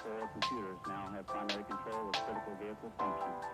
Castelia computers now have primary control of critical vehicle functions.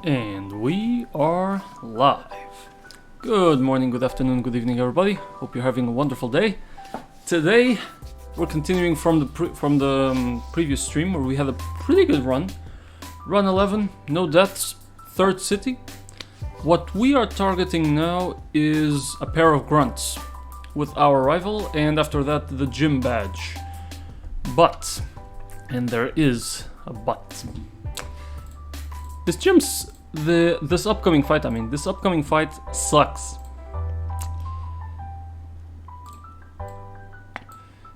And we are live. Good morning, good afternoon, good evening, everybody. Hope you're having a wonderful day. Today, we're continuing from the previous stream where we had a pretty good run. Run 11, no deaths, third city. What we are targeting now is a pair of grunts with our rival, and after that, the gym badge. But, and there is a but. This upcoming fight sucks.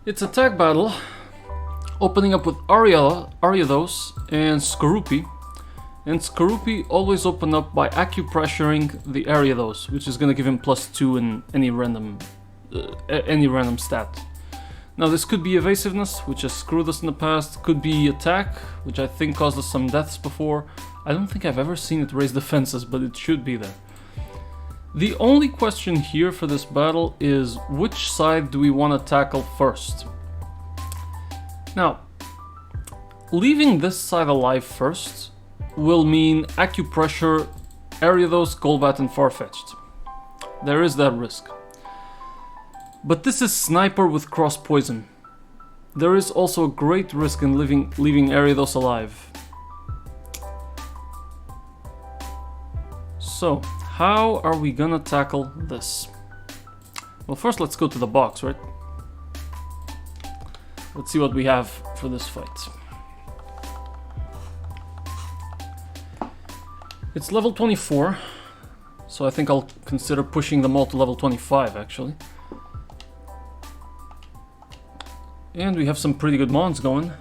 It's a tag battle, opening up with Ariados and Skorupi. And Skorupi always open up by acupressuring the Ariados, which is gonna give him +2 in any random stat. Now this could be evasiveness, which has screwed us in the past, could be attack, which I think caused us some deaths before. I don't think I've ever seen it raise defenses, but it should be there. The only question here for this battle is which side do we want to tackle first? Now, leaving this side alive first will mean acupressure, Ariados, Golbat and Farfetch'd. There is that risk. But this is Sniper with cross poison. There is also a great risk in leaving Ariados alive. So, how are we gonna tackle this? Well, first let's go to the box, right? Let's see what we have for this fight. It's level 24, so I think I'll consider pushing them all to level 25 actually. And we have some pretty good mons going.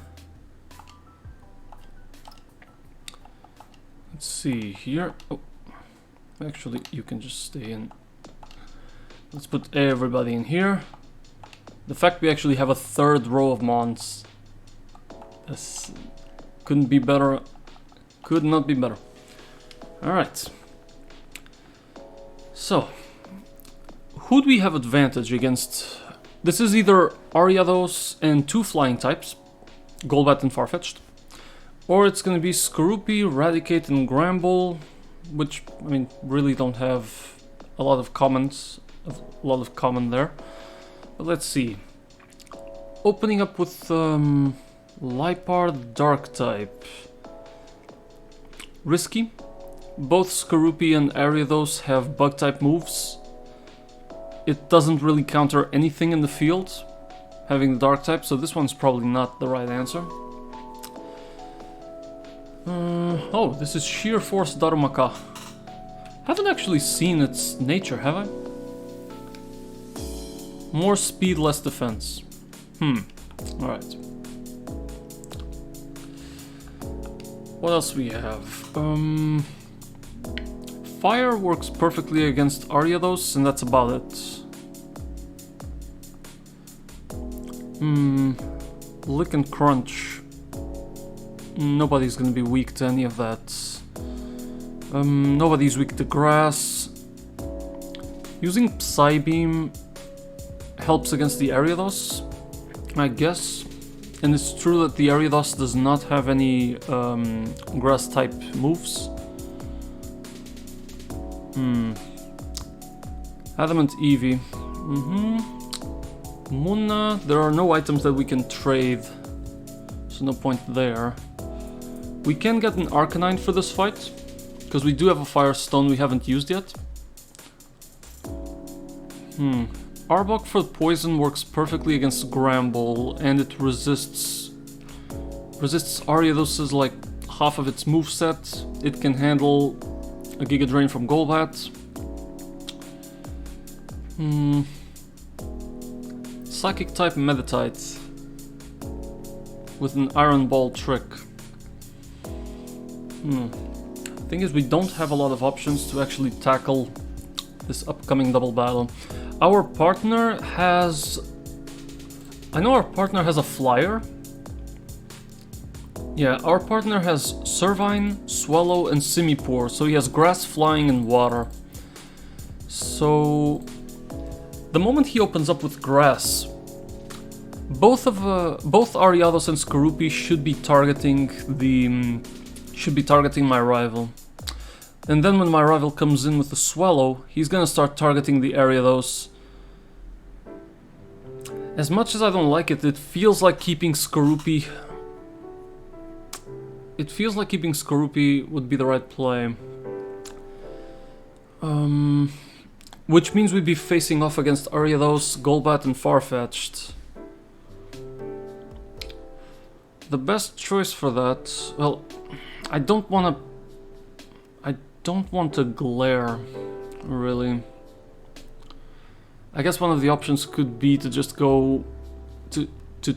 Let's see here. Oh, actually, you can just stay in. Let's put everybody in here. The fact we actually have a third row of mons, this couldn't be better. Could not be better. Alright. So, who do we have advantage against? This is either Ariados and 2 flying types, Golbat and Farfetch'd, or it's gonna be Skorupi, Raticate and Gramble, which, I mean, really don't have a lot of common there. But let's see. Opening up with Liepard, Dark type. Risky. Both Skorupi and Ariados have Bug type moves. It doesn't really counter anything in the field, having the Dark type, so this one's probably not the right answer. Oh, this is Sheer Force Darumaka. Haven't actually seen its nature, have I? More speed, less defense. Alright. What else we have? Fire works perfectly against Ariados, and that's about it. Lick and Crunch. Nobody's gonna be weak to any of that. Nobody's weak to Grass. Using Psybeam helps against the Ariados, I guess. And it's true that the Ariados does not have any Grass type moves. Adamant Eevee. Munna, there are no items that we can trade, so no point there. We can get an Arcanine for this fight, because we do have a Firestone we haven't used yet. Arbok for poison works perfectly against Gramble, and it resists Ariados' like half of its moveset. It can handle a Giga Drain from Golbat. Psychic type Meditite with an Iron Ball trick. Thing is, we don't have a lot of options to actually tackle this upcoming double battle. Our partner has... I know our partner has a flyer. Yeah, our partner has Servine, Swallow, and Simipour, so he has Grass, Flying, and Water. So... the moment he opens up with Grass, both Ariados and Skorupi should be targeting my rival. And then when my rival comes in with the Swallow, he's gonna start targeting the Ariados. As much as I don't like it, it feels like keeping Skorupi... It feels like keeping Skorupi would be the right play. Which means we'd be facing off against Ariados, Golbat and Farfetch'd. The best choice for that... Well, I don't want to glare, really. I guess one of the options could be to just go to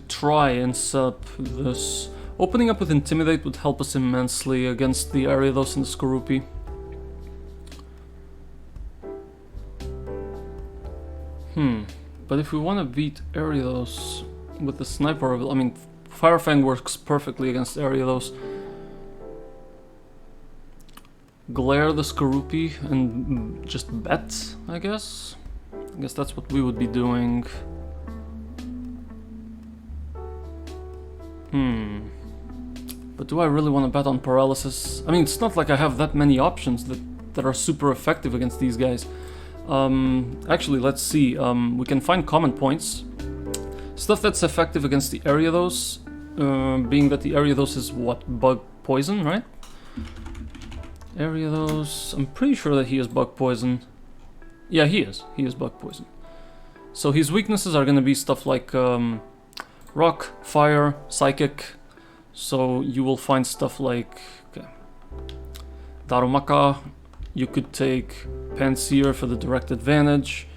try and set up this. Opening up with Intimidate would help us immensely against the Ariados and the Skorupi. But if we want to beat Ariados with the Sniper, I mean, Fire Fang works perfectly against Ariados. Glare the Skorupi and just bet, I guess? I guess that's what we would be doing. But do I really want to bet on Paralysis? I mean, it's not like I have that many options that are super effective against these guys. Actually, let's see. We can find common points. Stuff that's effective against the Ariados, being that the Ariados is what? Bug Poison, right? Ariados, I'm pretty sure that he is Bug Poison. Yeah, he is. He is Bug Poison. So his weaknesses are gonna be stuff like Rock, Fire, Psychic. So you will find stuff like Darumaka. You could take Panseer for the direct advantage.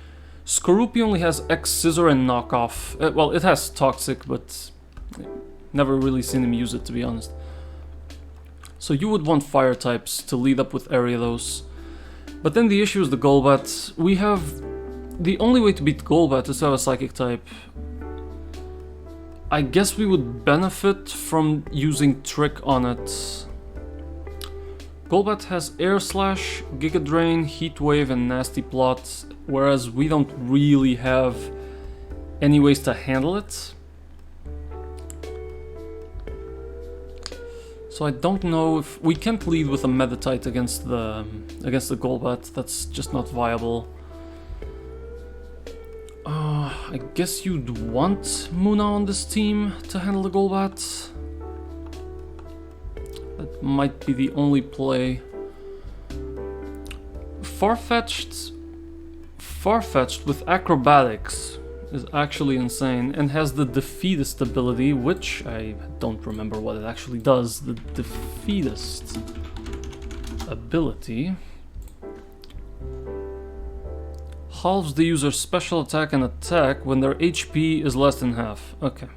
Skorupi only has X Scissor and Knockoff. Well, it has Toxic, but never really seen him use it, to be honest. So you would want Fire types to lead up with Ariados. But then the issue is the Golbat. We have... The only way to beat Golbat is to have a Psychic type. I guess we would benefit from using Trick on it. Golbat has Air Slash, Giga Drain, Heat Wave and Nasty Plot, whereas we don't really have any ways to handle it. So I don't know if... We can't lead with a Meditite against the Golbat, that's just not viable. I guess you'd want Muna on this team to handle the Golbat. That might be the only play. Farfetch'd with Acrobatics is actually insane and has the Defeatist ability, which I don't remember what it actually does. The Defeatist ability halves the user's special attack and attack when their HP is less than half. Okay.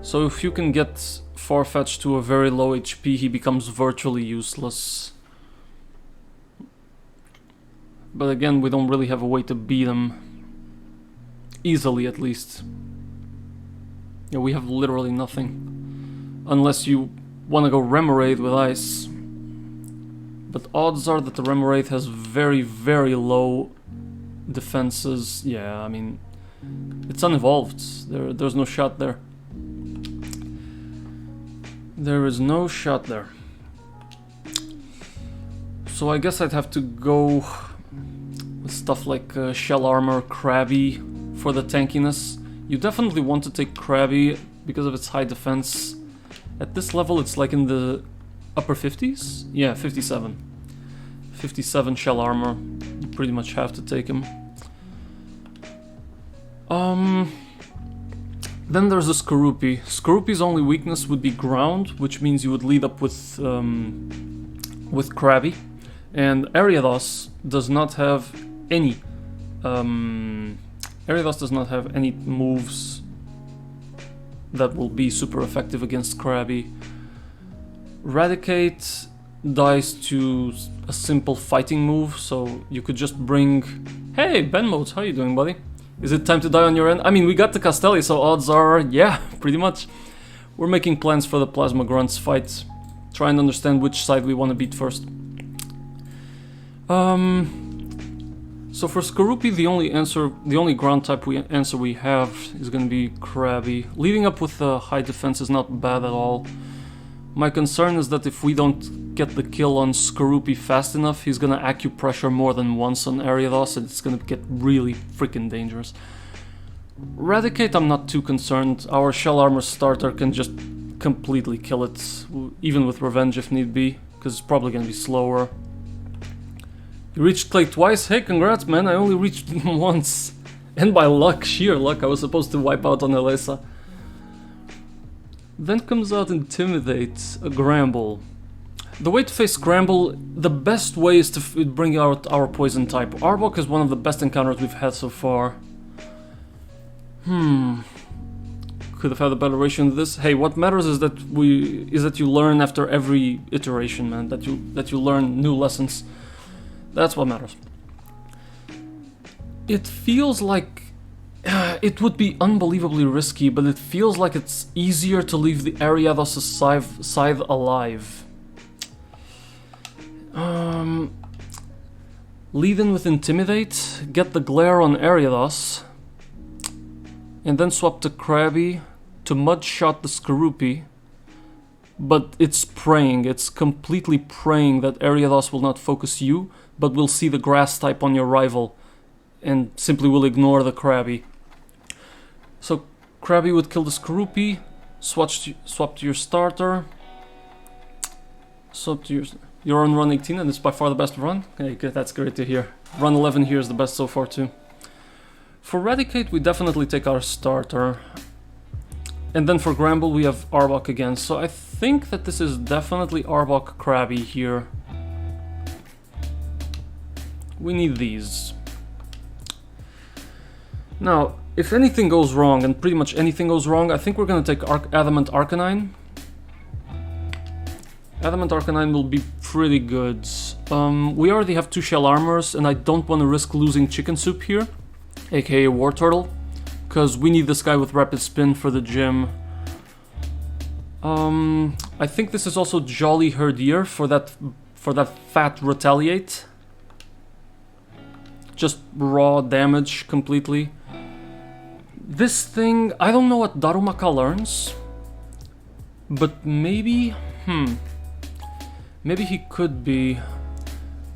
So if you can get Farfetch'd to a very low HP, he becomes virtually useless. But again, we don't really have a way to beat him. Easily, at least. Yeah, we have literally nothing. Unless you want to go Remoraid with Ice. But odds are that the Remoraid has very, very low defenses. Yeah, I mean, it's unevolved. There's no shot there. There is no shot there. So I guess I'd have to go with stuff like Shell Armor, Krabby for the tankiness. You definitely want to take Krabby because of its high defense. At this level it's like in the upper 50s? Yeah, 57. 57 Shell Armor. You pretty much have to take him. Then there's the Skorupi. Skorupi's only weakness would be ground, which means you would lead up with Krabby. And Ariados does not have any Ariados does not have any moves that will be super effective against Krabby. Radicate dies to a simple fighting move, so you could just bring... Hey, Benmotes, how you doing, buddy? Is it time to die on your end? I mean, we got the Castelia, so odds are, yeah, pretty much. We're making plans for the Plasma Grunts fight. Try and understand which side we want to beat first. So for Skorupi, the only ground type answer we have is going to be Krabby. Leading up with high defense is not bad at all. My concern is that if we don't get the kill on Skorupi fast enough, he's gonna acupressure more than once on Ariados, and it's gonna get really freaking dangerous. Eradicate, I'm not too concerned. Our Shell Armor starter can just completely kill it, even with Revenge if need be, because it's probably gonna be slower. You reached Clay twice? Hey, congrats, man, I only reached him once. And by luck, sheer luck, I was supposed to wipe out on Elesa. Then comes out Intimidate, a Gramble. The way to face Gramble, the best way is to bring out our Poison type. Arbok is one of the best encounters we've had so far. Could have had a better ratio than this. Hey, what matters is that you learn after every iteration, man. That you learn new lessons. That's what matters. It feels like it would be unbelievably risky, but it feels like it's easier to leave the Ariados' scythe alive. Lead in with Intimidate, get the glare on Ariados, and then swap to Krabby to Mudshot the Skorupi. But it's praying, it's completely praying that Ariados will not focus you, but will see the grass type on your rival, and simply will ignore the Krabby. So Krabby would kill the Skorupi, swap to your starter, swap to you're on run 18 and it's by far the best run. Okay, good, that's great to hear. Run 11 here is the best so far too. For Eradicate we definitely take our starter. And then for Gramble we have Arbok again, so I think that this is definitely Arbok Krabby here. We need these. Now, if anything goes wrong, and pretty much anything goes wrong, I think we're gonna take Adamant Arcanine. Adamant Arcanine will be pretty good. We already have 2 Shell Armors, and I don't want to risk losing Chicken Soup here, aka War Turtle, because we need this guy with Rapid Spin for the gym. I think this is also Jolly Herdier for that fat Retaliate. Just raw damage completely. This thing, I don't know what Darumaka learns, but maybe, maybe he could be.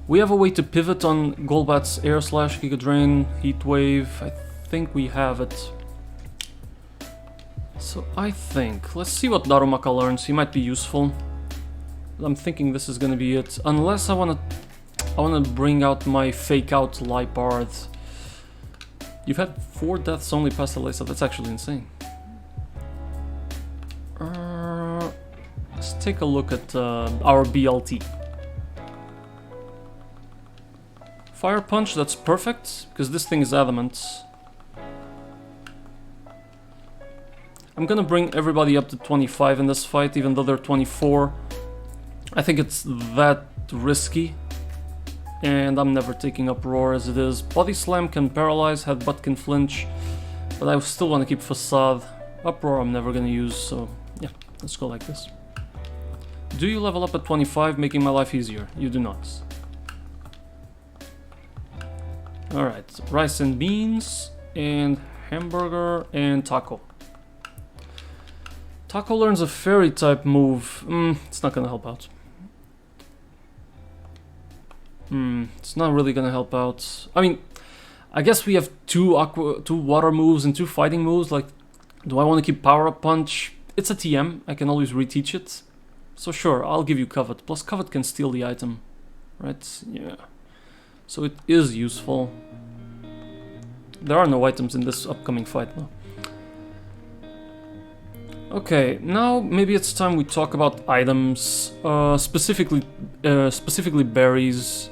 We have a way to pivot on Golbat's Air Slash, Giga Drain, Heat Wave. I think we have it. So I think, let's see what Darumaka learns. He might be useful. I'm thinking this is gonna be it, unless I wanna bring out my fake out Liepard. You've had 4 deaths only past Elesa, that's actually insane. Let's take a look at our BLT. Fire Punch, that's perfect, because this thing is adamant. I'm gonna bring everybody up to 25 in this fight, even though they're 24. I think it's that risky. And I'm never taking up Roar as it is. Body Slam can paralyze, Headbutt can flinch, but I still want to keep Facade. Uproar I'm never gonna use, so yeah, let's go like this. Do you level up at 25, making my life easier? You do not. Alright, Rice and Beans, and Hamburger, and Taco. Taco learns a Fairy type move. It's not gonna help out. It's not really gonna help out. I mean, I guess we have 2 water moves and 2 fighting moves. Like, do I want to keep Power Up Punch? It's a TM, I can always reteach it. So sure, I'll give you Covet. Plus Covet can steal the item, right? Yeah. So it is useful. There are no items in this upcoming fight now. Okay, now maybe it's time we talk about items, specifically berries.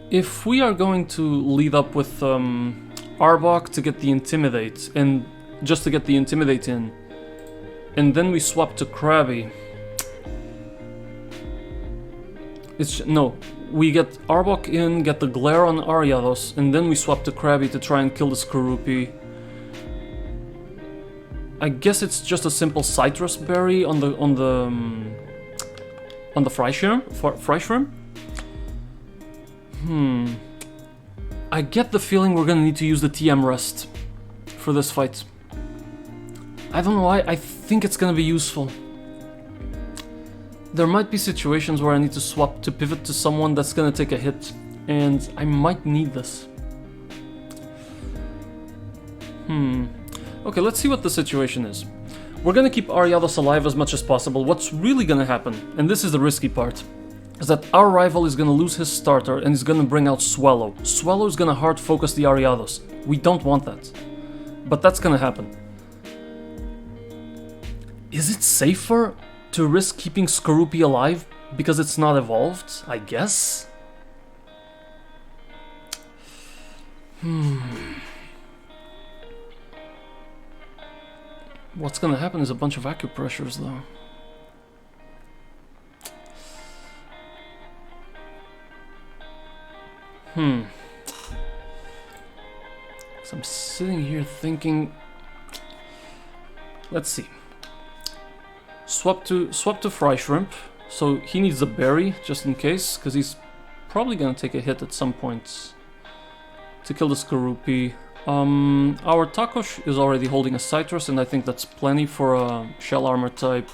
If we are going to lead up with Arbok to get the Intimidate, and just to get the Intimidate in, and then we swap to Krabby. No, we get Arbok in, get the Glare on Ariados, and then we swap to Krabby to try and kill the Skorupi. I guess it's just a simple citrus berry on the Freischirm. I get the feeling we're gonna need to use the TM Rest for this fight. I don't know why, I think it's gonna be useful. there might be situations where I need to swap to pivot to someone that's gonna take a hit, and I might need this. Okay, let's see what the situation is. We're gonna keep Ariados alive as much as possible. What's really gonna happen, and this is the risky part, is that our rival is gonna lose his starter and he's gonna bring out Swallow. Swallow is gonna hard focus the Ariados. We don't want that. But that's gonna happen. Is it safer to risk keeping Skorupi alive because it's not evolved? I guess? What's gonna happen is a bunch of acupressures though. So I'm sitting here thinking, let's see. Swap to Fry Shrimp, so he needs a berry just in case, because he's probably gonna take a hit at some point to kill the Skorupi. Our Takosh is already holding a citrus, and I think that's plenty for a shell armor type.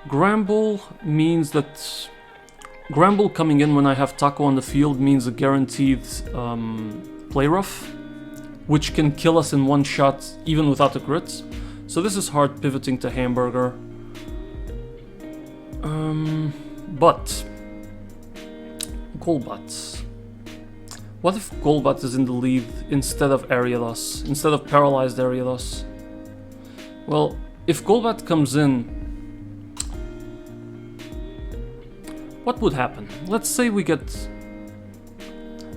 Gramble means that Gramble coming in when I have Taco on the field means a guaranteed play rough, which can kill us in one shot even without the crits. So this is hard pivoting to Hamburger. But Golbat. What if Golbat is in the lead instead of Ariados, instead of paralyzed Ariados? Well, if Golbat comes in, what would happen? Let's say we get...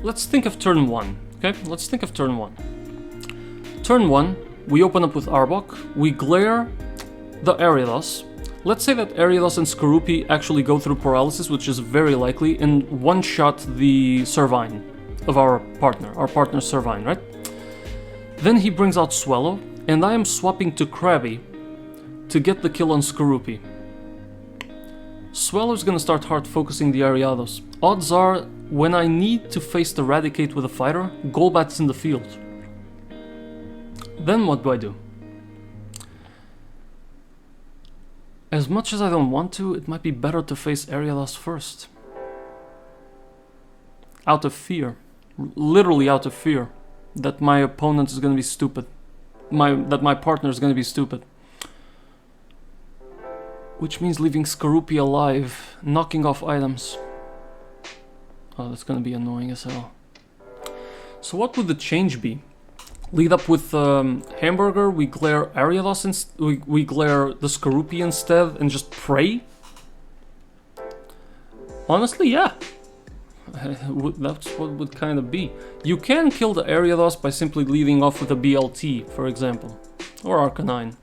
Let's think of turn 1, okay? Let's think of turn 1. Turn 1, we open up with Arbok, we glare the Ariados. Let's say that Ariados and Skorupi actually go through paralysis, which is very likely, and one-shot the Servine of our partner's Servine, right? Then he brings out Swallow, and I am swapping to Krabby to get the kill on Skorupi. Swallow's gonna start hard focusing the Ariados. Odds are, when I need to face the Eradicate with a fighter, Golbat's in the field. Then what do I do? As much as I don't want to, it might be better to face Ariados first. Out of fear. Literally out of fear. That my opponent is gonna be stupid. That my partner is gonna be stupid. Which means leaving Skorupi alive, knocking off items. Oh, that's gonna be annoying as hell. So what would the change be? Lead up with Hamburger, we glare Ariados, we glare the Skorupi instead, and just pray? Honestly, yeah. That's what would kind of be. You can kill the Ariados by simply leading off with a BLT, for example. Or Arcanine.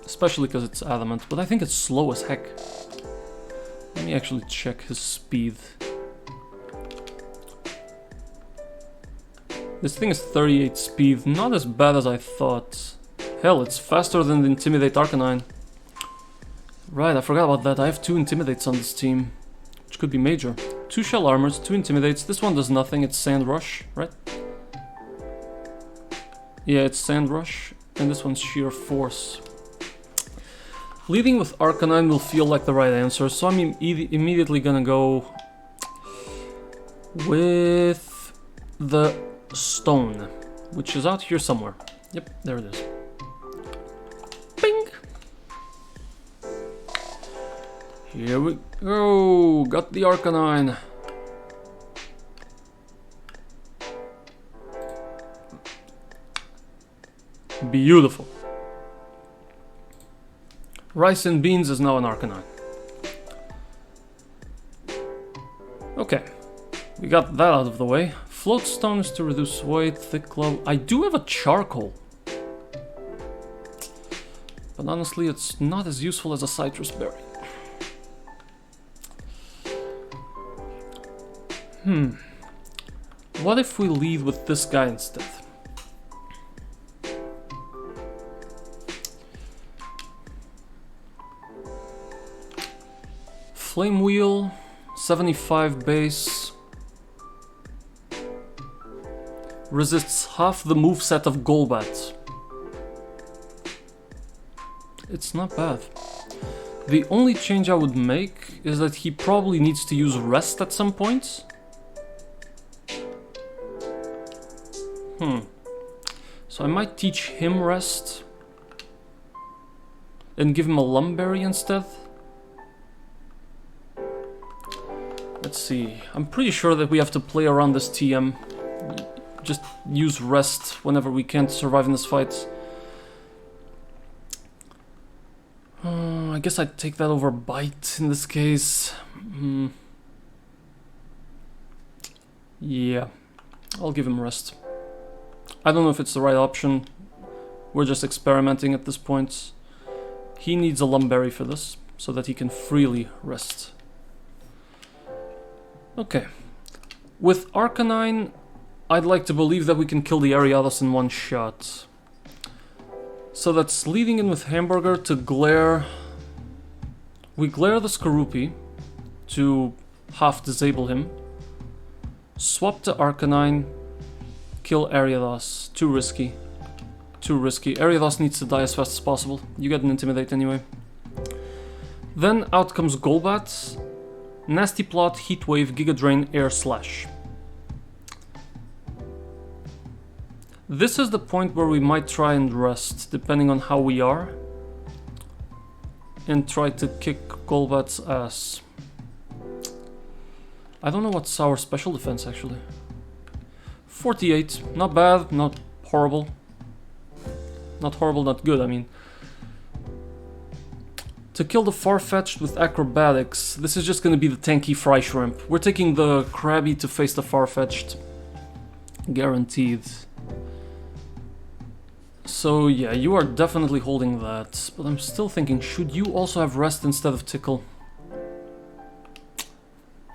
Especially because it's adamant, but I think it's slow as heck. Let me actually check his speed. This thing is 38 speed, not as bad as I thought. Hell, it's faster than the Intimidate Arcanine. Right, I forgot about that. I have 2 Intimidates on this team, which could be major. 2 Shell Armors, 2 Intimidates. This one does nothing, it's Sand Rush, right? Yeah, it's Sand Rush, and this one's Sheer Force. Leading with Arcanine will feel like the right answer, so I'm immediately gonna go with the Stone, which is out here somewhere. Yep, there it is. Bing! Here we go! Got the Arcanine. Beautiful. Rice and Beans is now an Arcanine. Okay, we got that out of the way. Float Stone is to reduce weight, Thick Glove. I do have a Charcoal. But honestly, it's not as useful as a Citrus Berry. What if we lead with this guy instead? Flame Wheel, 75 base. Resists half the moveset of Golbat. It's not bad. The only change I would make is that he probably needs to use rest at some point. So I might teach him rest and give him a lumberry instead. Let's see. I'm pretty sure that we have to play around this TM. Just use rest whenever we can't survive in this fight. I guess I'd take that over bite in this case. Yeah, I'll give him rest. I don't know if it's the right option. We're just experimenting at this point. He needs a lumberry for this, so that he can freely rest. Okay. With Arcanine, I'd like to believe that we can kill the Ariados in one shot. So that's leading in with Hamburger to glare. We glare the Skorupi to half disable him. Swap to Arcanine. Kill Ariados. Too risky. Too risky. Ariados needs to die as fast as possible. You get an Intimidate anyway. Then out comes Golbat. Nasty Plot, Heat Wave, Giga Drain, Air Slash. This is the point where we might try and rest, depending on how we are. And try to kick Golbat's ass. I don't know what's our special defense actually. 48, not bad, not horrible. Not horrible, not good, I mean. To kill the Farfetch'd with Acrobatics, this is just gonna be the tanky Fry Shrimp. We're taking the Krabby to face the Farfetch'd. Guaranteed. So yeah, you are definitely holding that, but I'm still thinking, should you also have Rest instead of Tickle?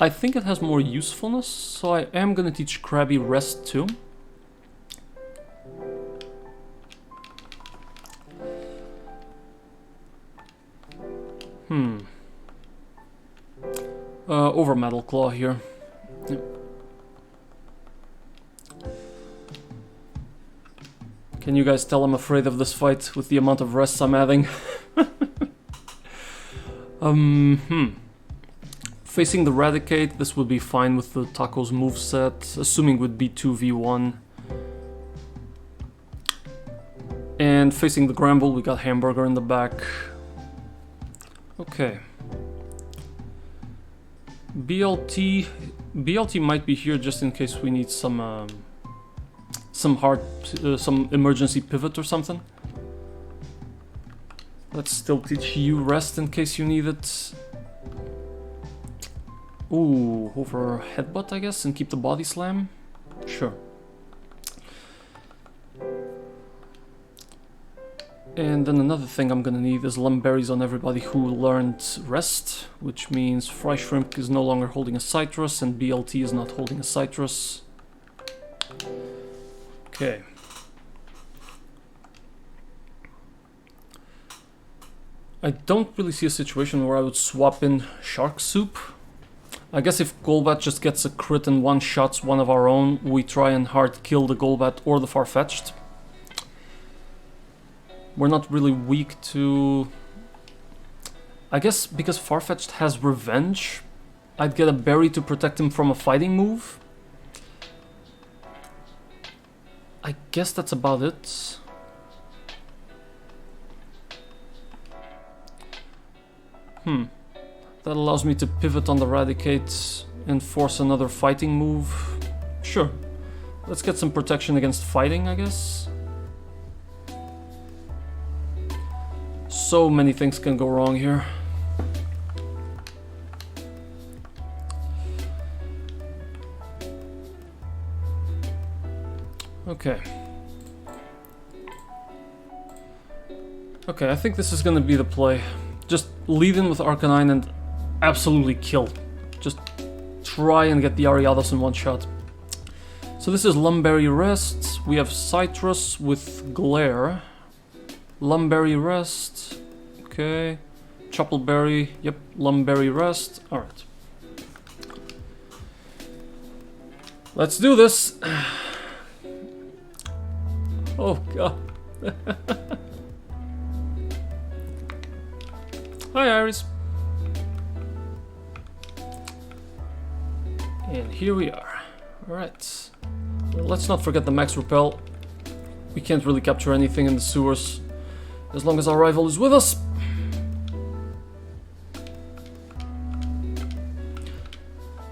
I think it has more usefulness, so I am gonna teach Krabby Rest too. Over Metal Claw here. Yep. Can you guys tell I'm afraid of this fight with the amount of rests I'm adding? Facing the Raticate, this would be fine with the Taco's moveset, assuming it would be 2v1. And facing the Gramble, we got Hamburger in the back. Okay. BLT might be here just in case we need some emergency pivot or something. Let's still teach you Rest in case you need it. Ooh, over Headbutt I guess, and keep the Body Slam? Sure. And then another thing I'm gonna need is Lumberries on everybody who learned Rest, which means Fry Shrimp is no longer holding a Citrus and BLT is not holding a Citrus. Okay. I don't really see a situation where I would swap in Shark Soup. I guess if Golbat just gets a crit and one-shots one of our own, we try and hard kill the Golbat or the Farfetch'd. We're not really weak to... I guess because Farfetch'd has Revenge, I'd get a berry to protect him from a fighting move. I guess that's about it. That allows me to pivot on the Raticate and force another fighting move. Sure. Let's get some protection against fighting, I guess. So many things can go wrong here. Okay. Okay, I think this is gonna be the play. Just lead in with Arcanine and absolutely kill. Just try and get the Ariados in one shot. So this is Lumberry Rest. We have Citrus with Glare. Lumberry Rest. Okay. Choppleberry. Yep, Lumberry Rest. Alright. Let's do this. Oh god. Hi, Iris. And here we are. Alright. Let's not forget the max repel. We can't really capture anything in the sewers as long as our rival is with us.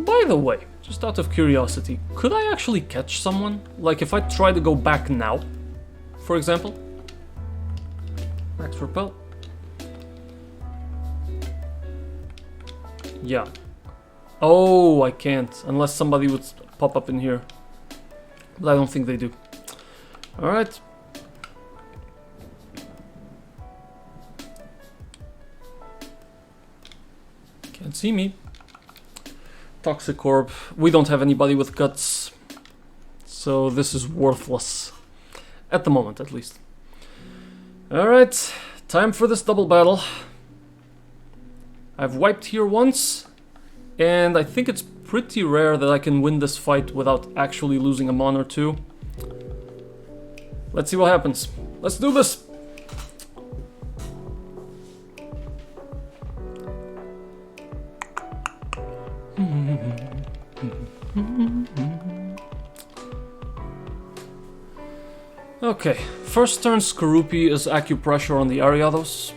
By the way, just out of curiosity, could I actually catch someone? Like if I try to go back now, for example? Max repel. Yeah. Oh, I can't, unless somebody would pop up in here. But I don't think they do. Alright. Can't see me. Toxic orb. We don't have anybody with guts. So this is worthless. At the moment, at least. Alright. Time for this double battle. I've wiped here once. And I think it's pretty rare that I can win this fight without actually losing a mon or two. Let's see what happens. Let's do this! Okay, first turn Skorupi is acupressure on the Ariados.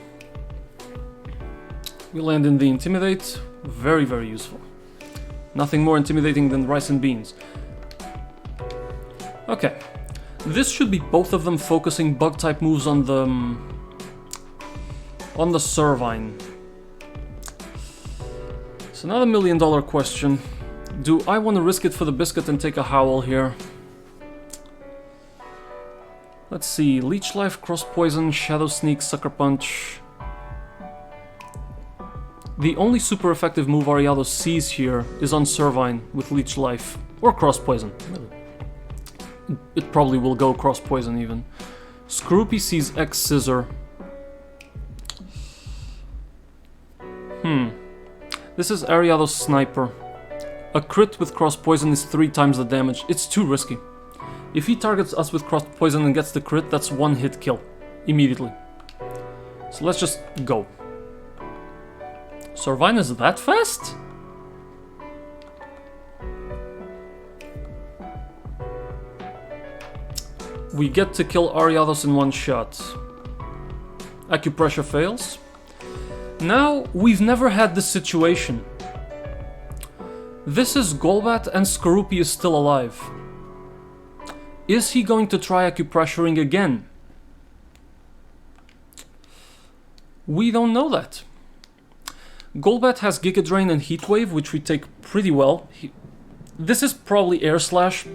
We land in the Intimidate. Very, very useful. Nothing more intimidating than rice and beans. Okay. This should be both of them focusing bug type moves on the Servine. So now the $1,000,000 question. Do I want to risk it for the biscuit and take a howl here? Let's see. Leech Life, Cross Poison, Shadow Sneak, Sucker Punch. The only super effective move Ariado sees here is on Servine with Leech Life. Or Cross Poison. It probably will go Cross Poison even. Skorupi sees X Scissor. This is Ariado's Sniper. A crit with Cross Poison is 3 times the damage. It's too risky. If he targets us with Cross Poison and gets the crit, that's 1 hit kill. Immediately. So let's just go. Servine is that fast? We get to kill Ariados in 1 shot. Acupressure fails. Now, we've never had this situation. This is Golbat and Skorupi is still alive. Is he going to try acupressuring again? We don't know that. Golbat has Giga Drain and Heat Wave, which we take pretty well. This is probably Air Slash,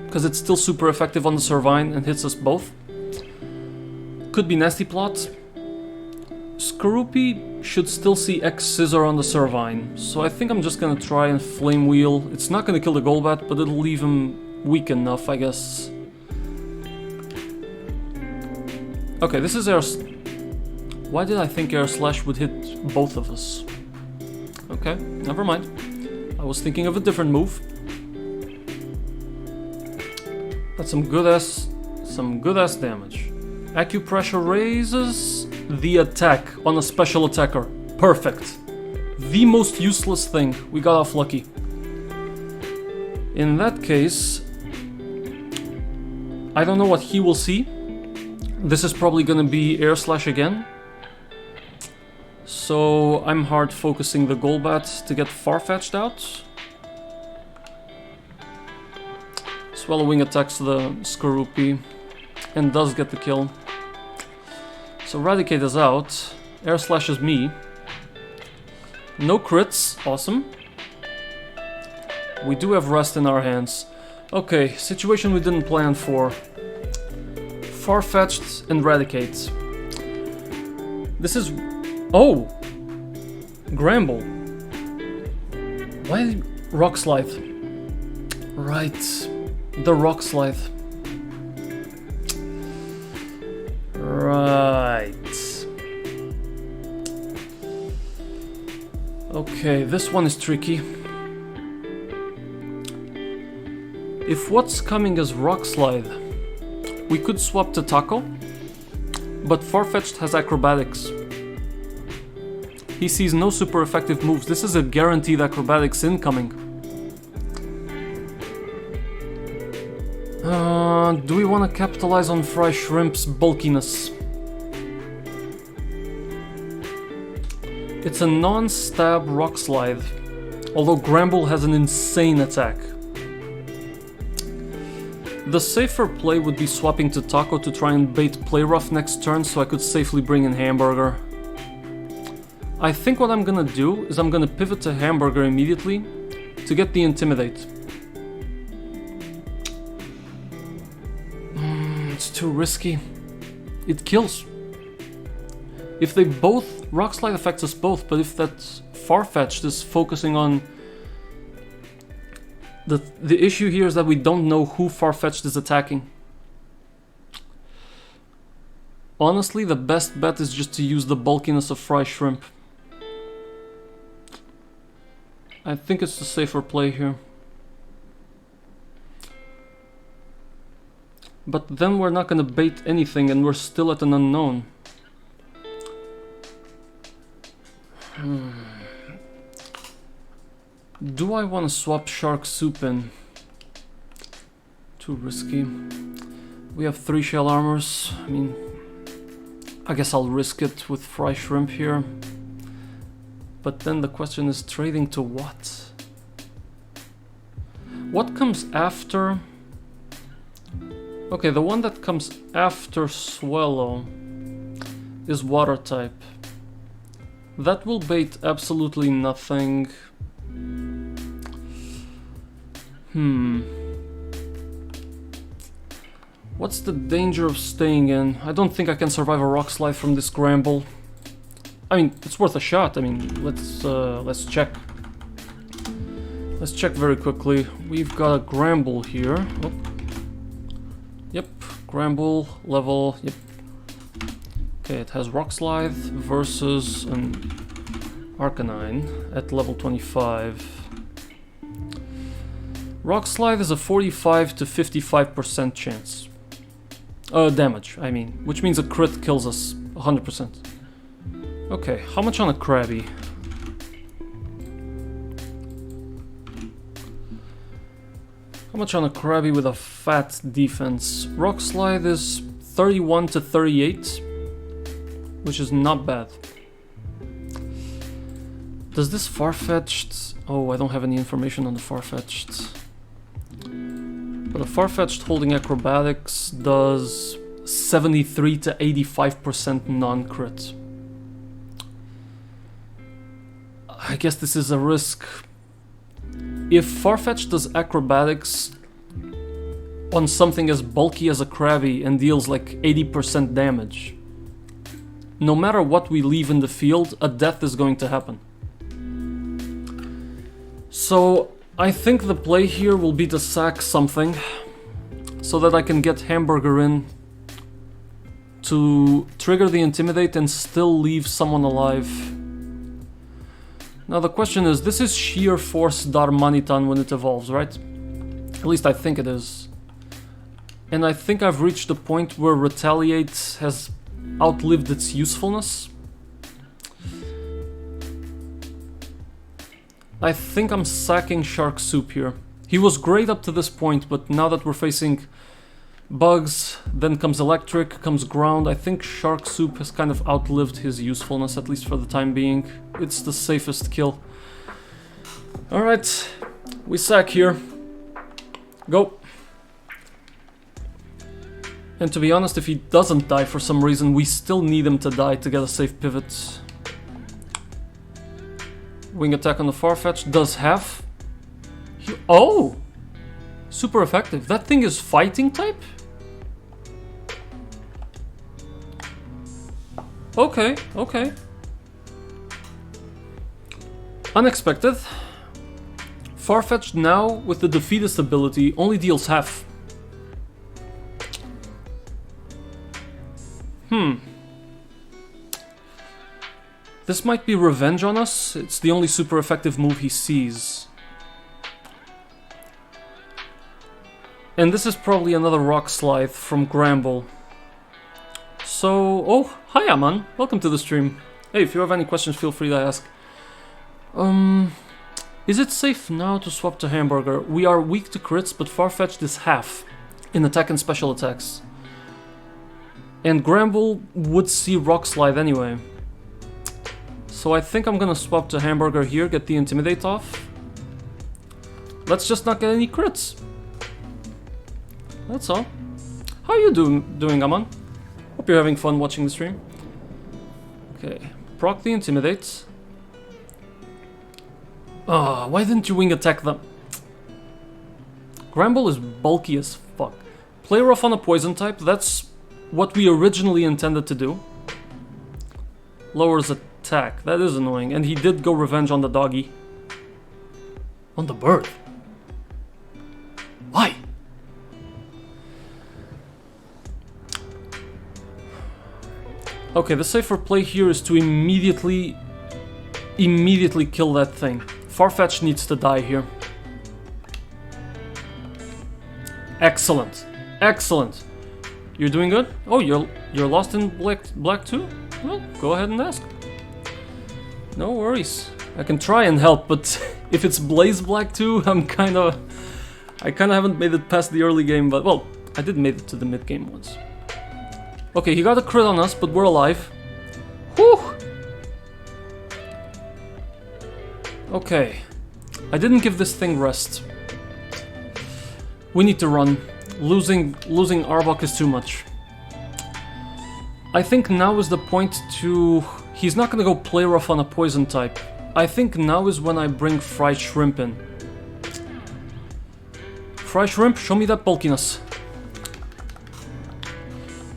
because it's still super effective on the Servine and hits us both. Could be Nasty Plot. Skorupi should still see X Scissor on the Servine, so I think I'm just gonna try and Flame Wheel. It's not gonna kill the Golbat, but it'll leave him weak enough, I guess. Okay, this is Air... Why did I think Air Slash would hit both of us? Okay, never mind. I was thinking of a different move. That's some good ass damage. Acupressure raises the attack on a special attacker. Perfect. The most useless thing. We got off lucky. In that case, I don't know what he will see. This is probably gonna be Air Slash again. So I'm hard focusing the Golbat to get Farfetch'd out. Swallowing attacks the Skorupi and does get the kill. So Eradicate is out. Air Slash is me. No crits, awesome. We do have Rest in our hands. Okay, situation we didn't plan for. Farfetch'd and Eradicate. This is... Oh! Gramble. Why Rock Slide? Right. The Rock Slide. Right. Okay, this one is tricky. If what's coming is Rock Slide, we could swap to Taco, but Farfetch'd has Acrobatics. He sees no super effective moves. This is a guaranteed acrobatics incoming. Do we want to capitalize on Fry Shrimp's bulkiness? It's a non-stab rock slide, although Gramble has an insane attack. The safer play would be swapping to Taco to try and bait Play Rough next turn so I could safely bring in Hamburger. I think what I'm gonna do is I'm gonna pivot to Hamburger immediately to get the Intimidate. It's too risky. It kills. If they both... Rock Slide affects us both, but if that Farfetch'd is focusing on... The issue here is that we don't know who Farfetch'd is attacking. Honestly, the best bet is just to use the bulkiness of Fry Shrimp. I think it's the safer play here. But then we're not gonna bait anything and we're still at an unknown. Do I want to swap Shark Soup in? Too risky. We have 3 shell armors. I mean, I guess I'll risk it with Fry Shrimp here. But then the question is trading to what? What comes after? Okay, the one that comes after Swallow is Water type. That will bait absolutely nothing. What's the danger of staying in? I don't think I can survive a rock slide from this Gramble. I mean, it's worth a shot. I mean, let's check. Let's check very quickly. We've got a Gramble here. Oh. Yep, Gramble level. Yep. Okay, it has Rock Slide versus an Arcanine at level 25. Rock Slide is a 45 to 55% chance. Damage, I mean, which means a crit kills us 100%. Okay, how much on a Krabby? How much on a Krabby with a fat defense? Rock Slide is 31 to 38, which is not bad. Does this Farfetch'd... Oh, I don't have any information on the Farfetch'd. But a Farfetch'd holding acrobatics does 73 to 85% non-crit. I guess this is a risk. If Farfetch'd does acrobatics on something as bulky as a Krabby and deals like 80% damage, no matter what we leave in the field, a death is going to happen. So I think the play here will be to sack something so that I can get Hamburger in to trigger the Intimidate and still leave someone alive. Now the question is, this is sheer force Darmanitan when it evolves, right? At least I think it is. And I think I've reached the point where Retaliate has outlived its usefulness. I think I'm sacking Shark Soup here. He was great up to this point, but now that we're facing bugs, then comes electric, comes ground, I think Shark Soup has kind of outlived his usefulness, at least for the time being. It's the safest kill. Alright, we sack here. Go. And to be honest, if he doesn't die for some reason, we still need him to die to get a safe pivot. Wing attack on the Farfetch'd does half. Oh! Super effective. That thing is fighting type? Okay, okay. Unexpected. Farfetch'd now, with the Defeatist ability, only deals half. This might be revenge on us. It's the only super effective move he sees. And this is probably another Rock Slide from Gramble. So, oh, hi Aman, welcome to the stream. Hey, if you have any questions, feel free to ask. Is it safe now to swap to Hamburger? We are weak to crits, but Farfetch'd is half in attack and special attacks. And Gramble would see Rock Slide anyway. So I think I'm gonna swap to Hamburger here, get the Intimidate off. Let's just not get any crits. That's all. How are you doing, Aman? Hope you're having fun watching the stream. Okay, proc the Intimidate. Why didn't you wing attack them? Gramble is bulky as fuck. Play rough on a poison type, that's what we originally intended to do. Lowers attack, that is annoying. And he did go revenge on the doggy. On the bird. Why? Okay, the safer play here is to immediately kill that thing. Farfetch needs to die here. Excellent. Excellent. You're doing good? Oh, you're lost in black too? Well, go ahead and ask. No worries. I can try and help, but if it's Blaze Black too, I kinda haven't made it past the early game, but well, I did make it to the mid game once. Okay, he got a crit on us, but we're alive. Whew! Okay. I didn't give this thing rest. We need to run. Losing Arbok is too much. I think now is the point to... He's not gonna go play rough on a poison type. I think now is when I bring Fried Shrimp in. Fried Shrimp, show me that bulkiness.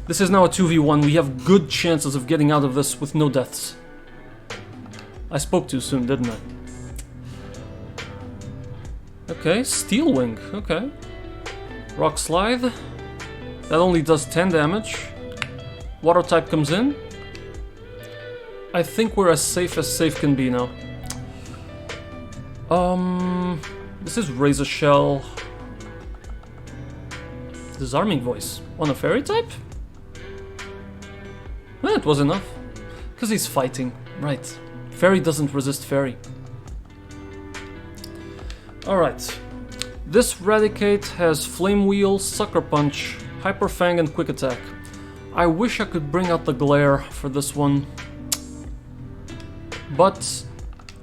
This is now a 2v1. We have good chances of getting out of this with no deaths. I spoke too soon, didn't I? Okay, Steel Wing. Okay. Rock Slide. That only does 10 damage. Water type comes in. I think we're as safe can be now. This is Razor Shell. Disarming Voice. On a fairy type? Well, it was enough. Because he's fighting. Right. Fairy doesn't resist fairy. Alright. This Raticate has Flame Wheel, Sucker Punch, Hyper Fang, and Quick Attack. I wish I could bring out the Glare for this one. But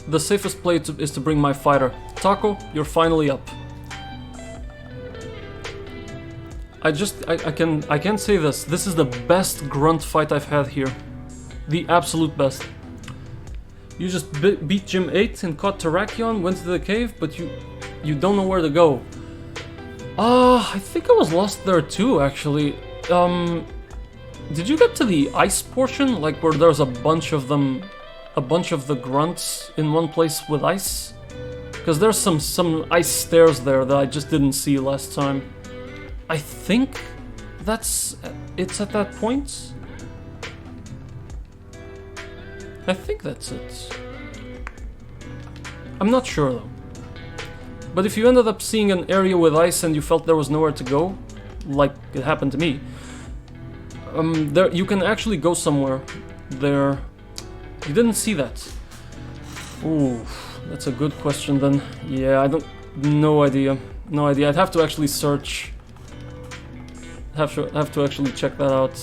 the safest play is to bring my fighter. Taco, you're finally up. I can say this. This is the best grunt fight I've had here. The absolute best. You just beat Gym 8 and caught Terrakion, went to the cave, but you don't know where to go. I think I was lost there too, actually. Did you get to the ice portion? Like where there's a bunch of them, a bunch of the grunts in one place with ice? Because there's some ice stairs there that I just didn't see last time. I think it's at that point. I think that's it. I'm not sure though. But if you ended up seeing an area with ice and you felt there was nowhere to go, like it happened to me, there you can actually go somewhere there. You didn't see that. Ooh, that's a good question then. Yeah, no idea. No idea. I'd have to actually search. Have to actually check that out.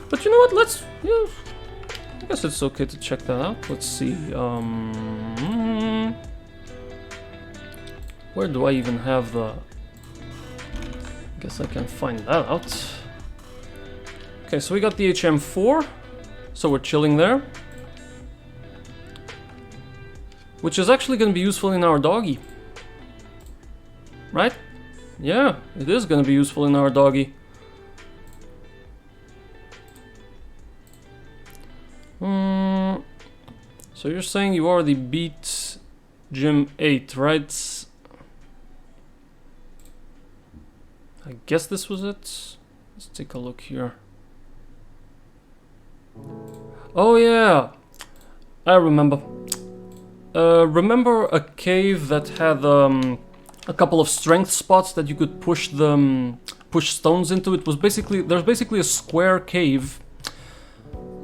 But you know what? Yeah, I guess it's okay to check that out. Let's see. Where do I even have the... I guess I can find that out. Okay, so we got the HM4. So we're chilling there. Which is actually going to be useful in our doggy. Right? Yeah, it is going to be useful in our doggy. So you're saying you already beat Gym 8, right? I guess this was it. Let's take a look here. Oh yeah, I remember. Remember a cave that had a couple of strength spots that you could push stones into? It was there's basically a square cave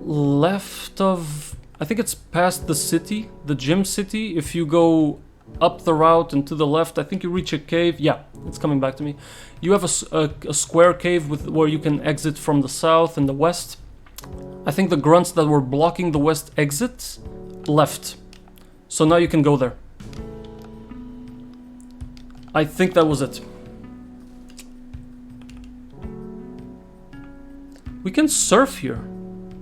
left of I think it's past the city, the gym city. If you go up the route and to the left, I think you reach a cave. Yeah, it's coming back to me. You have a square cave with where you can exit from the south and the west. I think the grunts that were blocking the west exit left. So now you can go there. I think that was it. We can surf here.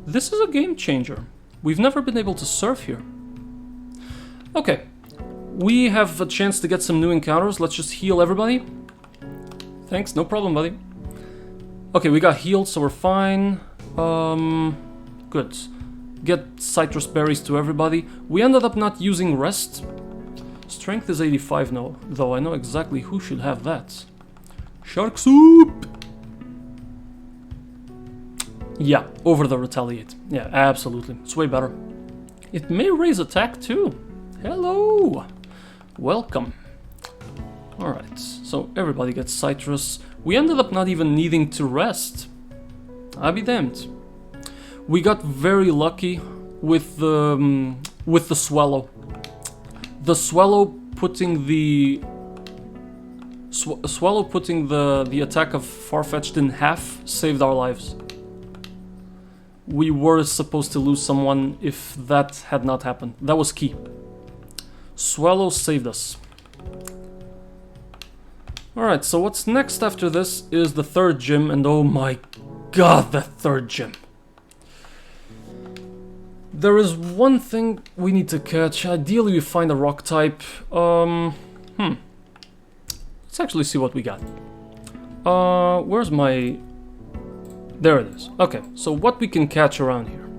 This is a game changer. We've never been able to surf here. Okay. We have a chance to get some new encounters. Let's just heal everybody. Thanks, no problem, buddy. Okay, we got healed, so we're fine. Good. Get citrus berries to everybody. We ended up not using rest. Strength is 85 now, though I know exactly who should have that. Shark soup! Yeah, over the retaliate. Yeah, absolutely. It's way better. It may raise attack too. Hello! Welcome. Alright, so everybody gets citrus. We ended up not even needing to rest. I'll be damned. We got very lucky with the swallow. The swallow putting the swallow putting the attack of Farfetch'd in half saved our lives. We were supposed to lose someone if that had not happened. That was key. Swallow saved us. Alright, so what's next after this is the third gym, and oh my god, that third gym. There is one thing we need to catch. Ideally we find a rock type. Let's actually see what we got. Where's my... There it is. Okay, so what we can catch around here.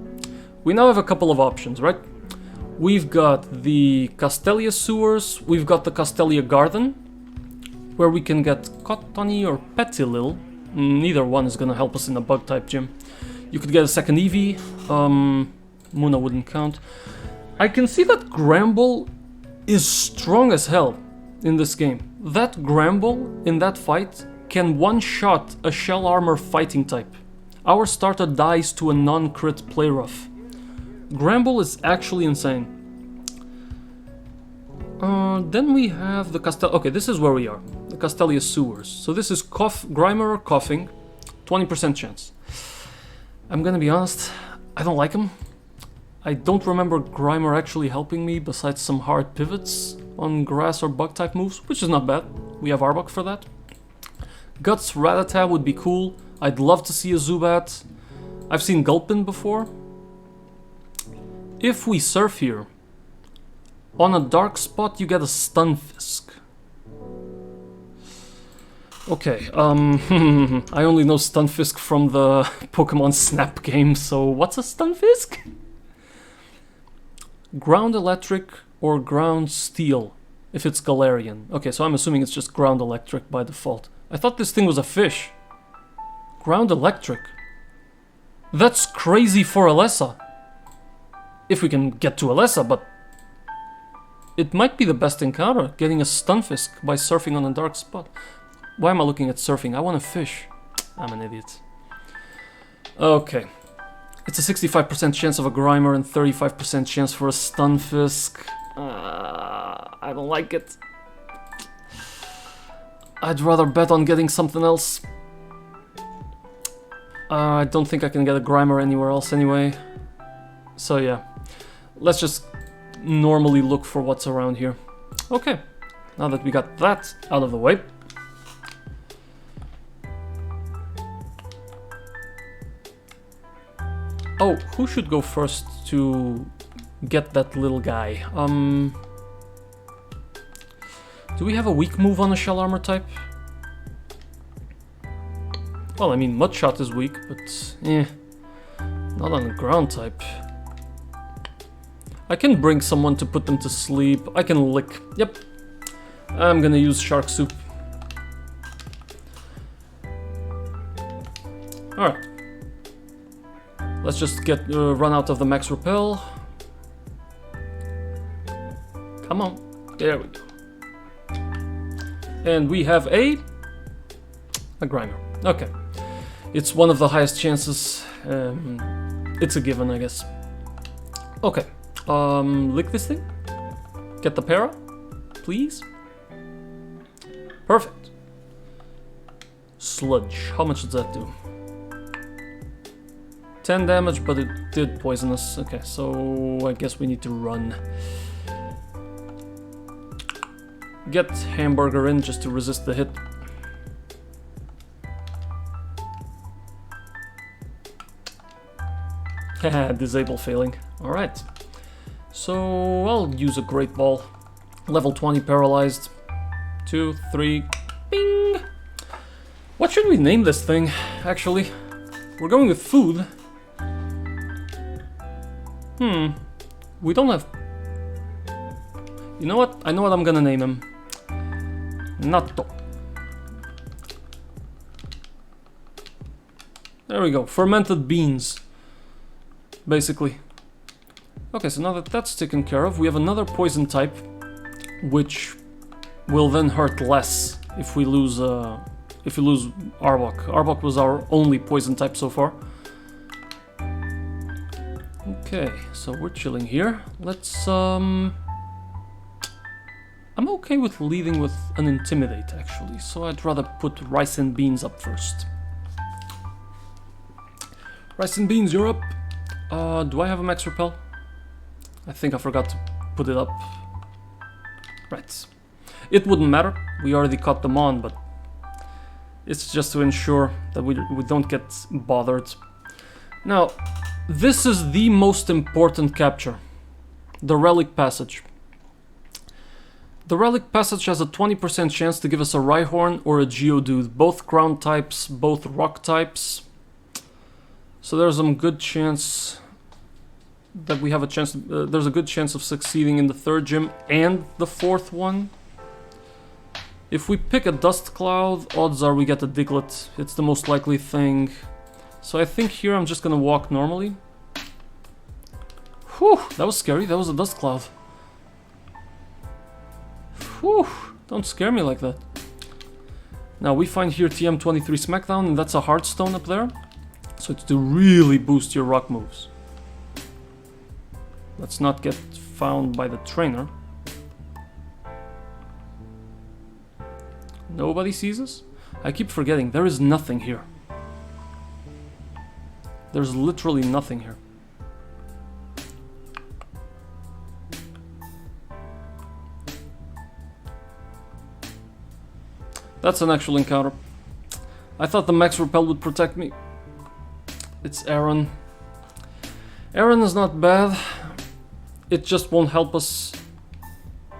We now have a couple of options, right? We've got the Castelia sewers, we've got the Castelia garden, where we can get Cottony or Petilil. Neither one is gonna help us in the bug type gym. You could get a second Eevee, Muna wouldn't count. I can see that Gramble is strong as hell in this game. That Gramble in that fight can one-shot a shell armor fighting type. Our starter dies to a non-crit play rough. Gramble is actually insane. Then we have the Okay, this is where we are. The Castelia sewers. So this is Grimer or Coughing. 20% chance. I'm gonna be honest, I don't like him. I don't remember Grimer actually helping me besides some hard pivots on grass or bug type moves, which is not bad. We have Arbok for that. Guts Rattata would be cool. I'd love to see a Zubat. I've seen Gulpin before. If we surf here, on a dark spot you get a Stunfisk. Okay, I only know Stunfisk from the Pokemon Snap game, so what's a Stunfisk? Ground Electric or Ground Steel, if it's Galarian. Okay, so I'm assuming it's just Ground Electric by default. I thought this thing was a fish. Ground Electric. That's crazy for Alessa. If we can get to Alessa, but... It might be the best encounter, getting a Stunfisk by surfing on a dark spot. Why am I looking at surfing? I want to fish. I'm an idiot. Okay. It's a 65% chance of a Grimer and 35% chance for a Stunfisk. I don't like it. I'd rather bet on getting something else. I don't think I can get a Grimer anywhere else anyway. So yeah. Let's just normally look for what's around here. Okay. Now that we got that out of the way. Oh, who should go first to get that little guy? Do we have a weak move on a shell armor type? Well, I mean, Mudshot is weak, but not on a ground type. I can bring someone to put them to sleep. I can lick. Yep. I'm gonna use Shark Soup. Alright. Let's just get run out of the max repel. Come on. There we go. And we have a Grimer. Okay. It's one of the highest chances. It's a given, I guess. Okay, lick this thing. Get the para, please. Perfect. Sludge, how much does that do? 10 damage, but it did poison us. Okay, so I guess we need to run. Get hamburger in just to resist the hit. Haha, disable failing. Alright. So I'll use a great ball. Level 20 paralyzed. 2, 3, bing! What should we name this thing, actually? We're going with food. We don't have... You know what? I know what I'm gonna name him. Natto. There we go. Fermented beans. Basically. Okay, so now that that's taken care of, we have another poison type, which will then hurt less if we lose Arbok. Arbok was our only poison type so far. Okay, so we're chilling here. Let's I'm okay with leading with an Intimidate, actually, so I'd rather put Rice and Beans up first. Rice and Beans, you're up. Do I have a max repel? I think I forgot to put it up. Right. It wouldn't matter, we already caught them on, but it's just to ensure that we don't get bothered. Now, this is the most important capture. The Relic Passage. The Relic Passage has a 20% chance to give us a Rhyhorn or a Geodude. Both ground types, both rock types. So there's some good chance that we have a chance. There's a good chance of succeeding in the third gym and the fourth one. If we pick a Dust Cloud, odds are we get a Diglett. It's the most likely thing. So I think here I'm just gonna walk normally. Whew, that was scary. That was a Dust Cloud. Whew, don't scare me like that. Now we find here TM23 Smackdown, and that's a Heartstone up there. So it's to really boost your rock moves. Let's not get found by the trainer. Nobody sees us? I keep forgetting, there is nothing here. There's literally nothing here. That's an actual encounter. I thought the max repel would protect me. It's Aaron. Aaron is not bad. It just won't help us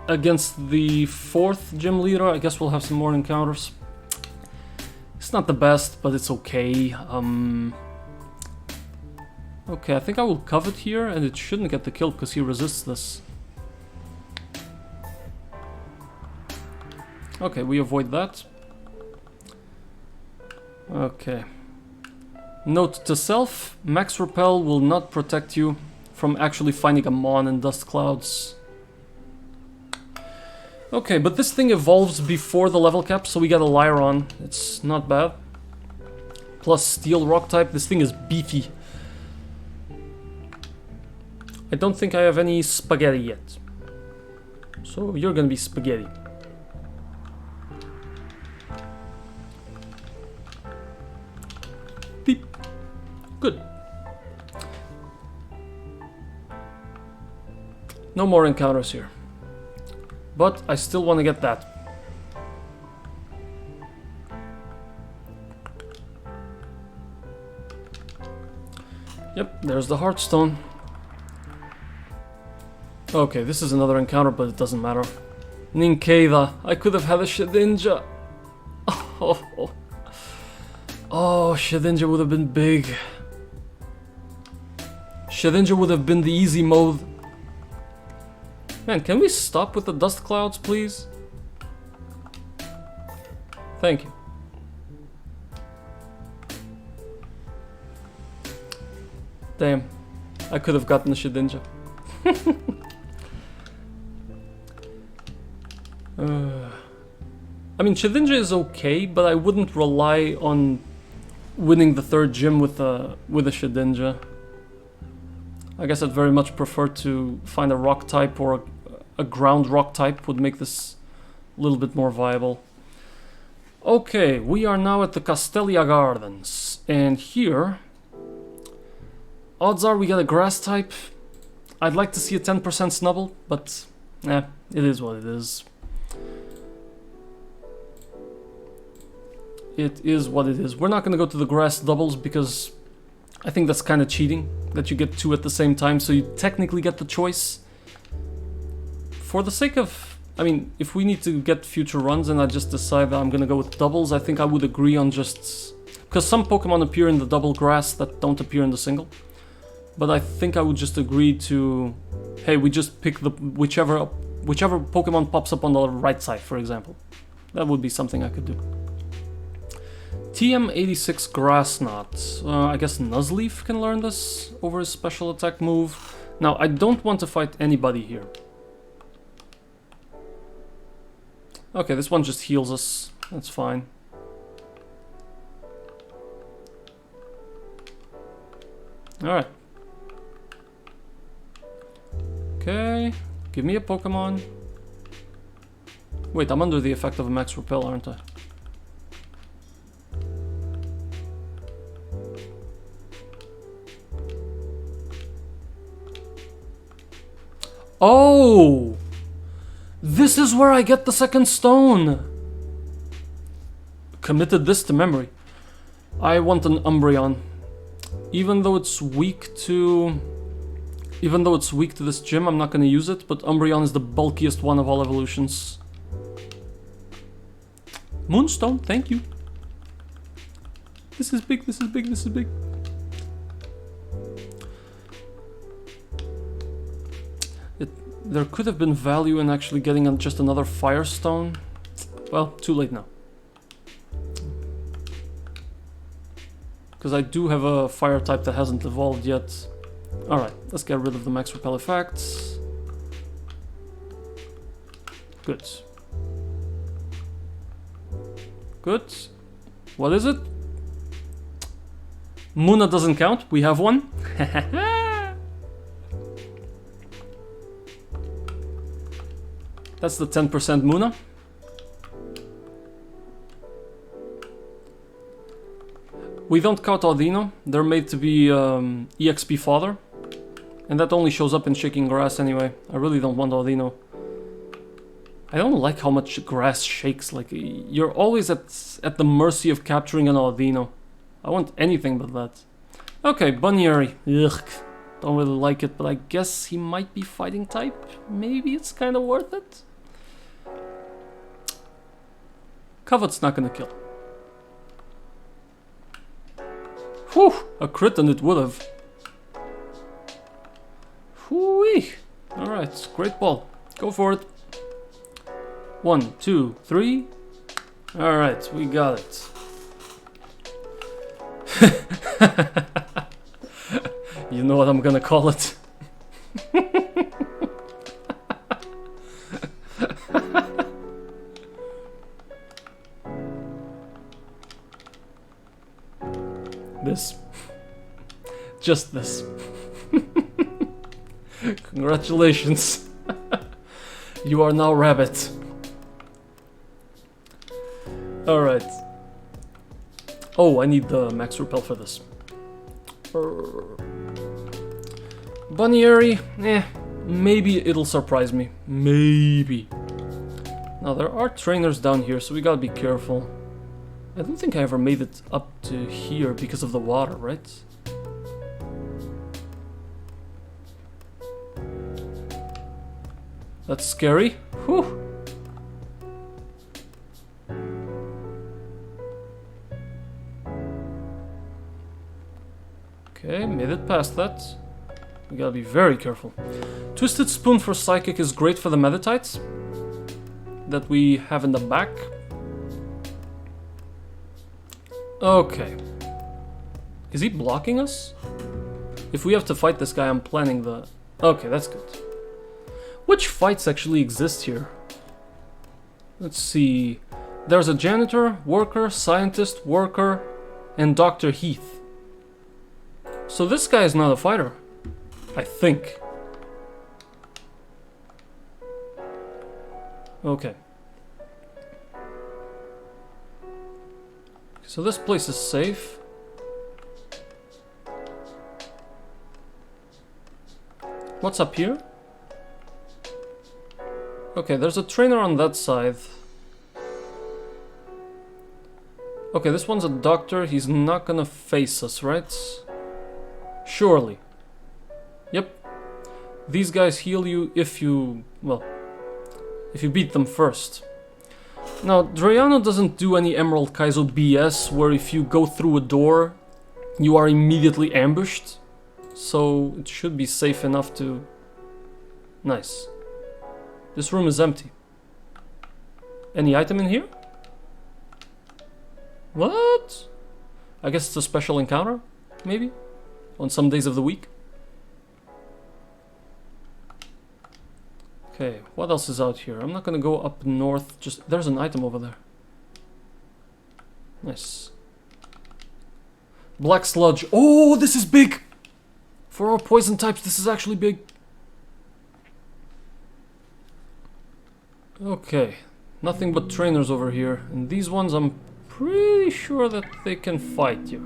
against the fourth gym leader. I guess we'll have some more encounters. It's not the best, but it's okay. Okay, I think I will covet here, and it shouldn't get the kill because he resists this. Okay, we avoid that. Okay. Note to self, max repel will not protect you from actually finding a Mon in Dust Clouds. Okay, but this thing evolves before the level cap, so we get a Lyron. It's not bad. Plus Steel Rock type, this thing is beefy. I don't think I have any spaghetti yet. So you're gonna be spaghetti. Beep. Good. No more encounters here. But I still want to get that. Yep, there's the Heartstone. Okay, this is another encounter, but it doesn't matter. Ninkatha, I could have had a Shedinja. Oh, Shedinja would have been big. Shedinja would have been the easy mode. Man, can we stop with the Dust Clouds, please? Thank you. Damn, I could have gotten the Shedinja. I mean, Shedinja is okay, but I wouldn't rely on winning the third gym with a Shedinja. I guess I'd very much prefer to find a rock type, or a ground rock type would make this a little bit more viable. Okay, we are now at the Castelia Gardens, and here, odds are we get a grass type. I'd like to see a 10% snubble, but it is what it is. It is what it is. We're not going to go to the grass doubles because I think that's kind of cheating, that you get two at the same time, so you technically get the choice. For the sake of... I mean, if we need to get future runs and I just decide that I'm gonna go with doubles, I think I would agree on just... Because some Pokemon appear in the double grass that don't appear in the single. But I think I would just agree to... Hey, we just pick the whichever Pokemon pops up on the right side, for example. That would be something I could do. TM86 Grass Knot. I guess Nuzleaf can learn this over his special attack move. Now, I don't want to fight anybody here. Okay, this one just heals us. That's fine. Alright. Okay, give me a Pokemon. Wait, I'm under the effect of a Max Repel, aren't I? Oh! This is where I get the second stone! Committed this to memory. I want an Umbreon. Even though it's weak to this gym, I'm not gonna use it, but Umbreon is the bulkiest one of all evolutions. Moonstone, thank you. This is big, this is big, this is big. There could have been value in actually getting just another Firestone. Well, too late now. Because I do have a fire type that hasn't evolved yet. Alright, let's get rid of the Max Repel effects. Good. Good. What is it? Muna doesn't count. We have one. That's the 10% Muna. We don't count Audino. They're made to be EXP fodder. And that only shows up in shaking grass anyway. I really don't want Audino. I don't like how much grass shakes. Like, you're always at the mercy of capturing an Audino. I want anything but that. Okay, Bunnyary. Ugh. Don't really like it, but I guess he might be fighting type. Maybe it's kind of worth it. Covet's not gonna kill. Whew! A crit and it would've. Whoo-wee! Alright, great ball. Go for it. 1, 2, 3. Alright, we got it. You know what I'm gonna call it? This. Just this. Congratulations. You are now Rabbit. Alright. Oh, I need the Max Repel for this. Bunnyary, maybe it'll surprise me. Maybe. Now, there are trainers down here, so we gotta be careful. I don't think I ever made it up to here because of the water, right? That's scary. Whew. Okay, made it past that. We gotta be very careful. Twisted Spoon for Psychic is great for the Meditites that we have in the back. Okay. Is he blocking us? If we have to fight this guy, I'm planning the... Okay, that's good. Which fights actually exist here? Let's see. There's a janitor, worker, scientist, worker, and Dr. Heath. So this guy is not a fighter. I think. Okay. So this place is safe. What's up here? Okay, there's a trainer on that side. Okay, this one's a doctor. He's not gonna face us, right? Surely. Yep. These guys heal you if you... well, if you beat them first. Now, Drayano doesn't do any Emerald Kaizo BS where if you go through a door, you are immediately ambushed. So it should be safe enough to... Nice. This room is empty. Any item in here? What? I guess it's a special encounter, maybe? On some days of the week? Okay, what else is out here? I'm not gonna go up north, just... There's an item over there. Nice. Black sludge. Oh, this is big! For our poison types, this is actually big. Okay, nothing but trainers over here. And these ones, I'm pretty sure that they can fight you.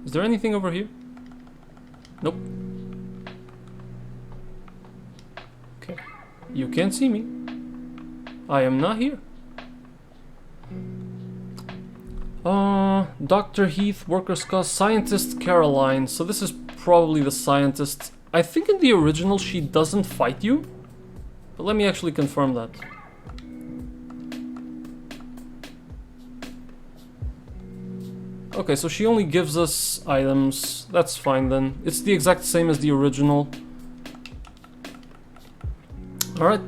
Is there anything over here? Nope. Okay, you can't see me. I am not here. Dr. Heath, Workers' Cause, Scientist Caroline. So this is probably the scientist. I think in the original she doesn't fight you. But let me actually confirm that. Okay, so she only gives us items. That's fine then. It's the exact same as the original. Alright.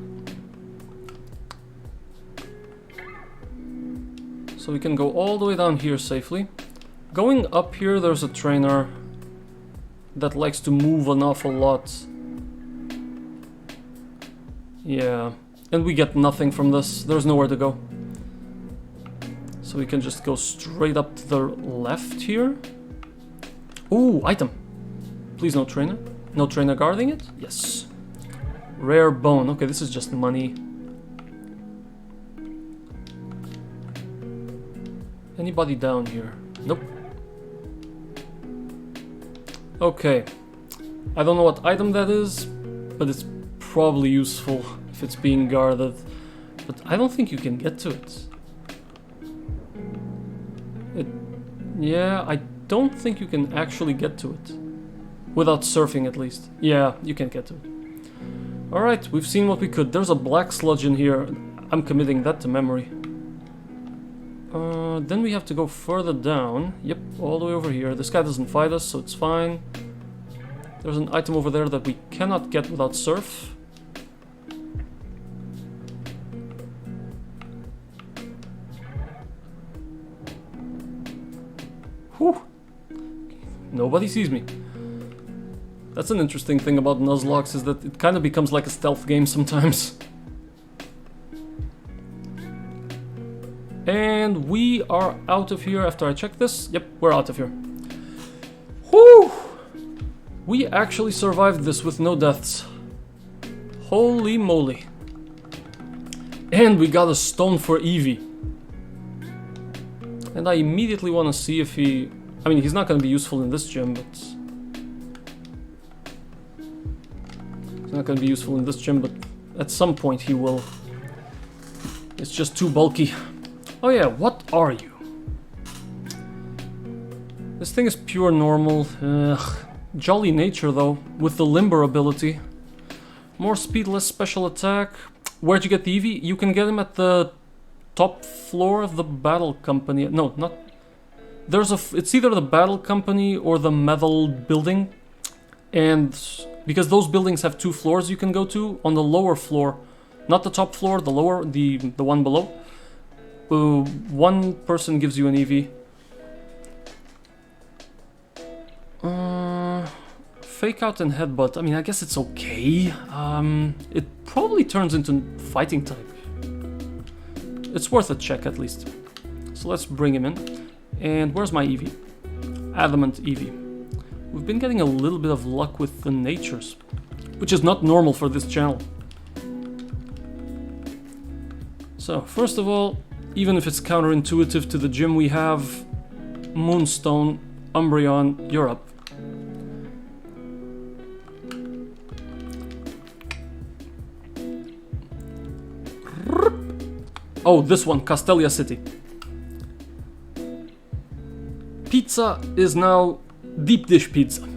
So we can go all the way down here safely. Going up here, there's a trainer that likes to move an awful lot. Yeah, and we get nothing from this. There's nowhere to go. So we can just go straight up to the left here. Ooh, item. Please no trainer. No trainer guarding it? Yes. Rare bone. Okay, this is just money. Anybody down here? Nope. Okay. I don't know what item that is, but it's probably useful if it's being guarded. But I don't think you can get to it. Yeah, I don't think you can actually get to it. Without surfing, at least. Yeah, you can't get to it. Alright, we've seen what we could. There's a black sludge in here. I'm committing that to memory. Then we have to go further down. Yep, all the way over here. This guy doesn't fight us, so it's fine. There's an item over there that we cannot get without surf. Whew. Nobody sees me. That's an interesting thing about Nuzlocke, is that it kind of becomes like a stealth game sometimes. And we are out of here after I check this. Yep, we're out of here. Whew! We actually survived this with no deaths. Holy moly. And we got a stone for Eevee. And I immediately want to see if he... I mean, he's not going to be useful in this gym, but... He's not going to be useful in this gym, but at some point he will. It's just too bulky. Oh yeah, what are you? This thing is pure normal. Jolly nature though, with the limber ability. More speed, less special attack. Where'd you get the Eevee? You can get him at the top floor of the battle company. No, not... There's a... It's either the battle company or the metal building. And because those buildings have 2 floors you can go to, on the lower floor, not the top floor, the lower, the one below, one person gives you an Eevee. Fake out and headbutt. I mean, I guess it's okay. It probably turns into fighting type. It's worth a check at least. So let's bring him in. And where's my Eevee? Adamant Eevee. We've been getting a little bit of luck with the natures, which is not normal for this channel. So, first of all, even if it's counterintuitive to the gym we have, Moonstone, Umbreon, you're up. Oh, this one, Castelia City. Pizza is now deep dish pizza.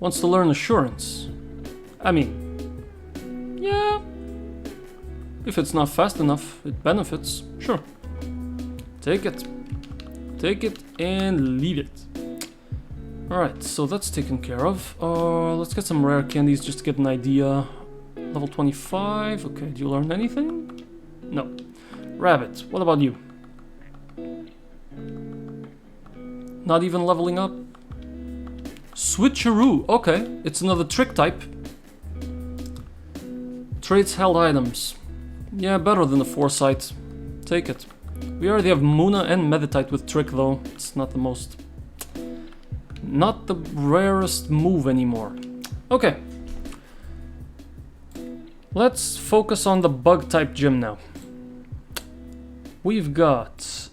Wants to learn assurance. I mean, yeah. If it's not fast enough, it benefits. Sure. Take it. Take it and leave it. Alright, so that's taken care of. Let's get some rare candies just to get an idea. Level 25. Okay, do you learn anything? No. Rabbit, what about you? Not even leveling up? Switcheroo, okay. It's another trick type. Traits held items. Yeah, better than the Foresight. Take it. We already have Muna and Meditite with Trick though. It's not the most... not the rarest move anymore. Okay. Let's focus on the bug type gym now. We've got...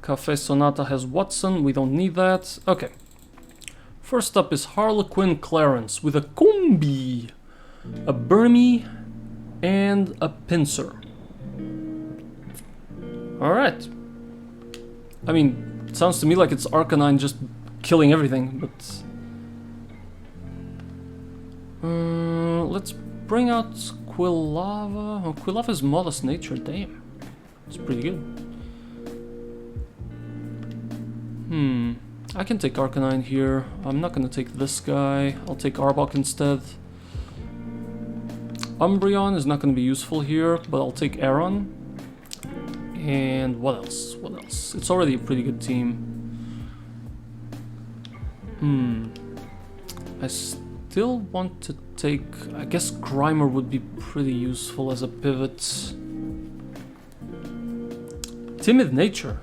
Cafe Sonata has Watson, we don't need that. Okay. First up is Harlequin Clarence with a Combi, a Burmy, and a Pinsir. Alright. I mean, it sounds to me like it's Arcanine just killing everything, but... let's bring out Quilava. Oh, Quilava's modest nature, damn. It's pretty good. I can take Arcanine here. I'm not gonna take this guy. I'll take Arbok instead. Umbreon is not gonna be useful here, but I'll take Aron. And what else? What else? It's already a pretty good team. I still want to take... I guess Grimer would be pretty useful as a pivot. Timid nature.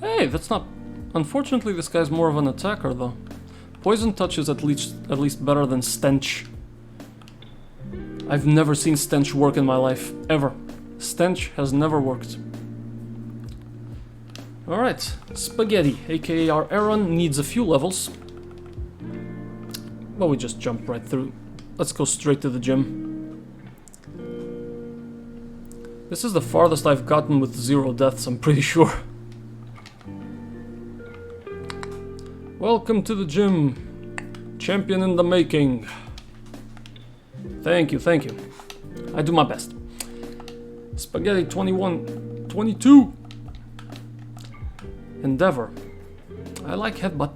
Hey, that's not... Unfortunately, this guy's more of an attacker, though. Poison Touch is at least better than Stench. I've never seen Stench work in my life, ever. Stench has never worked. Alright, Spaghetti, aka our Aron, needs a few levels. Well, we just jump right through. Let's go straight to the gym. This is the farthest I've gotten with 0 deaths, I'm pretty sure. Welcome to the gym. Champion in the making. Thank you, thank you. I do my best. Spaghetti 21, 22. Endeavor. I like Headbutt.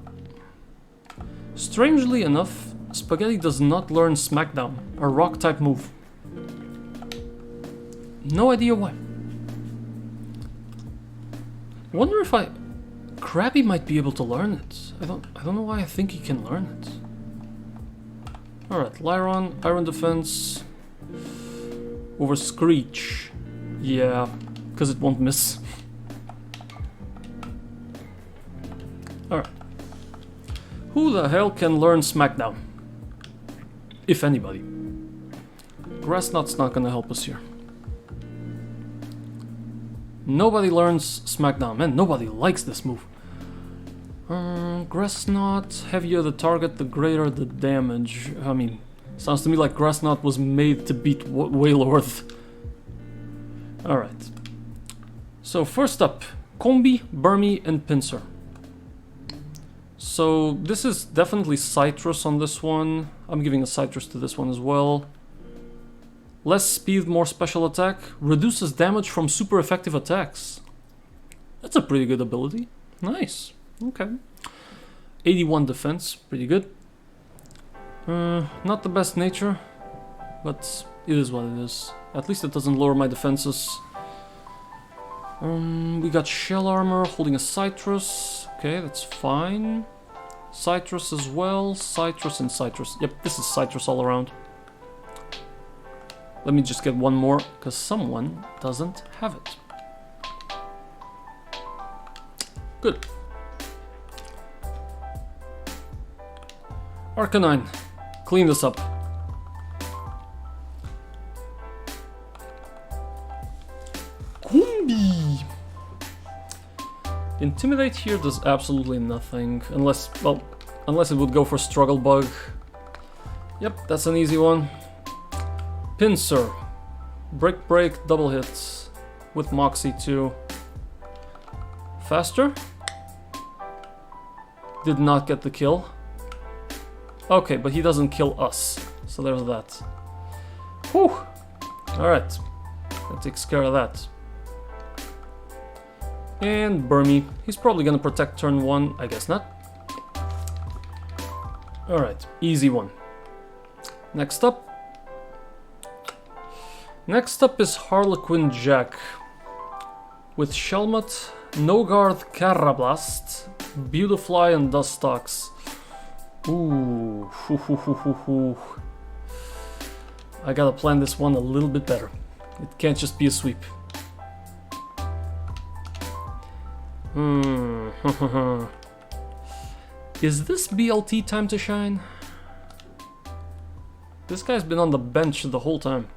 Strangely enough, Spaghetti does not learn Smackdown, a rock type move. No idea why. Wonder if Krabby might be able to learn it. I don't know why I think he can learn it. Alright, Lyron, Iron Defense. Over Screech. Yeah, because it won't miss. Alright. Who the hell can learn Smackdown? If anybody. Grassnot's not gonna help us here. Nobody learns Smackdown. Man, nobody likes this move. Grassnot, heavier the target, the greater the damage. I mean, sounds to me like Grassnot was made to beat Wailord. Alright. So first up, Combi, Burmy, and Pinsir. So this is definitely Citrus on this one. I'm giving a Citrus to this one as well. Less speed, more special attack. Reduces damage from super effective attacks. That's a pretty good ability. Nice. Okay. 81 defense. Pretty good. Not the best nature, but it is what it is. At least it doesn't lower my defenses. We got Shell Armor holding a Citrus. Okay, that's fine. Citrus as well. Citrus and Citrus. Yep, this is Citrus all around. Let me just get one more, because someone doesn't have it. Good. Arcanine, clean this up. Kumbi! Intimidate here does absolutely nothing, unless, well, unless it would go for Struggle Bug. Yep, that's an easy one. Pinsir. Break Break, double hits. With Moxie too. Faster? Did not get the kill. Okay, but he doesn't kill us. So there's that. Whew! Alright. That takes care of that. And Burmy. He's probably gonna protect turn 1. I guess not. Alright, easy one. Next up. Next up is Harlequin Jack. With Shelmet, Nogarth, Carablast, Beautifly, and Dustox. Ooh. I gotta plan this one a little bit better. It can't just be a sweep. Is this BLT time to shine? This guy's been on the bench the whole time.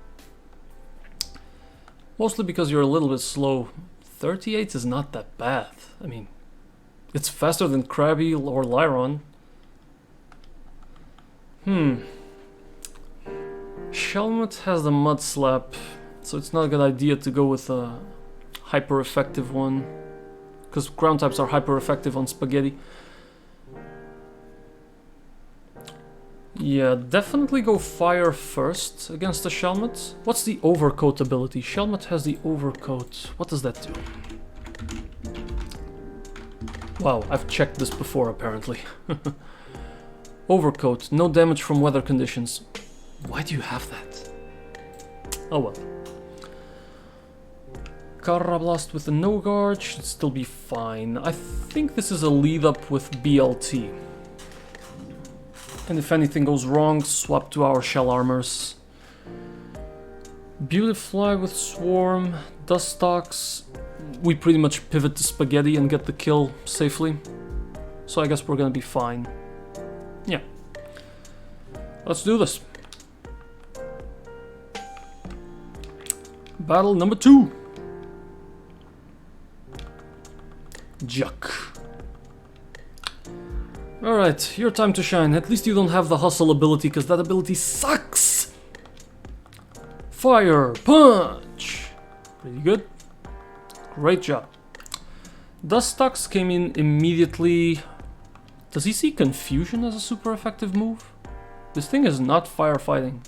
Mostly because you're a little bit slow. 38 is not that bad. I mean, it's faster than Krabby or Lyron. Shelmet has the Mud Slap, so it's not a good idea to go with a hyper effective one. Because ground types are hyper effective on Spaghetti. Yeah, definitely go Fire first against the Shelmet. What's the Overcoat ability? Shelmet has the Overcoat. What does that do? Wow, I've checked this before apparently. Overcoat, no damage from weather conditions. Why do you have that? Oh well. Carablast with the No Guard should still be fine. I think this is a lead up with BLT. And if anything goes wrong, swap to our Shell Armors. Beautifly with Swarm, Dustox. We pretty much pivot to Spaghetti and get the kill safely. So I guess we're gonna be fine. Yeah. Let's do this. Battle number 2. Juck. Alright, your time to shine. At least you don't have the hustle ability, because that ability sucks! Fire! Punch! Pretty good. Great job. Dustox came in immediately. Does he see Confusion as a super effective move? This thing is not firefighting.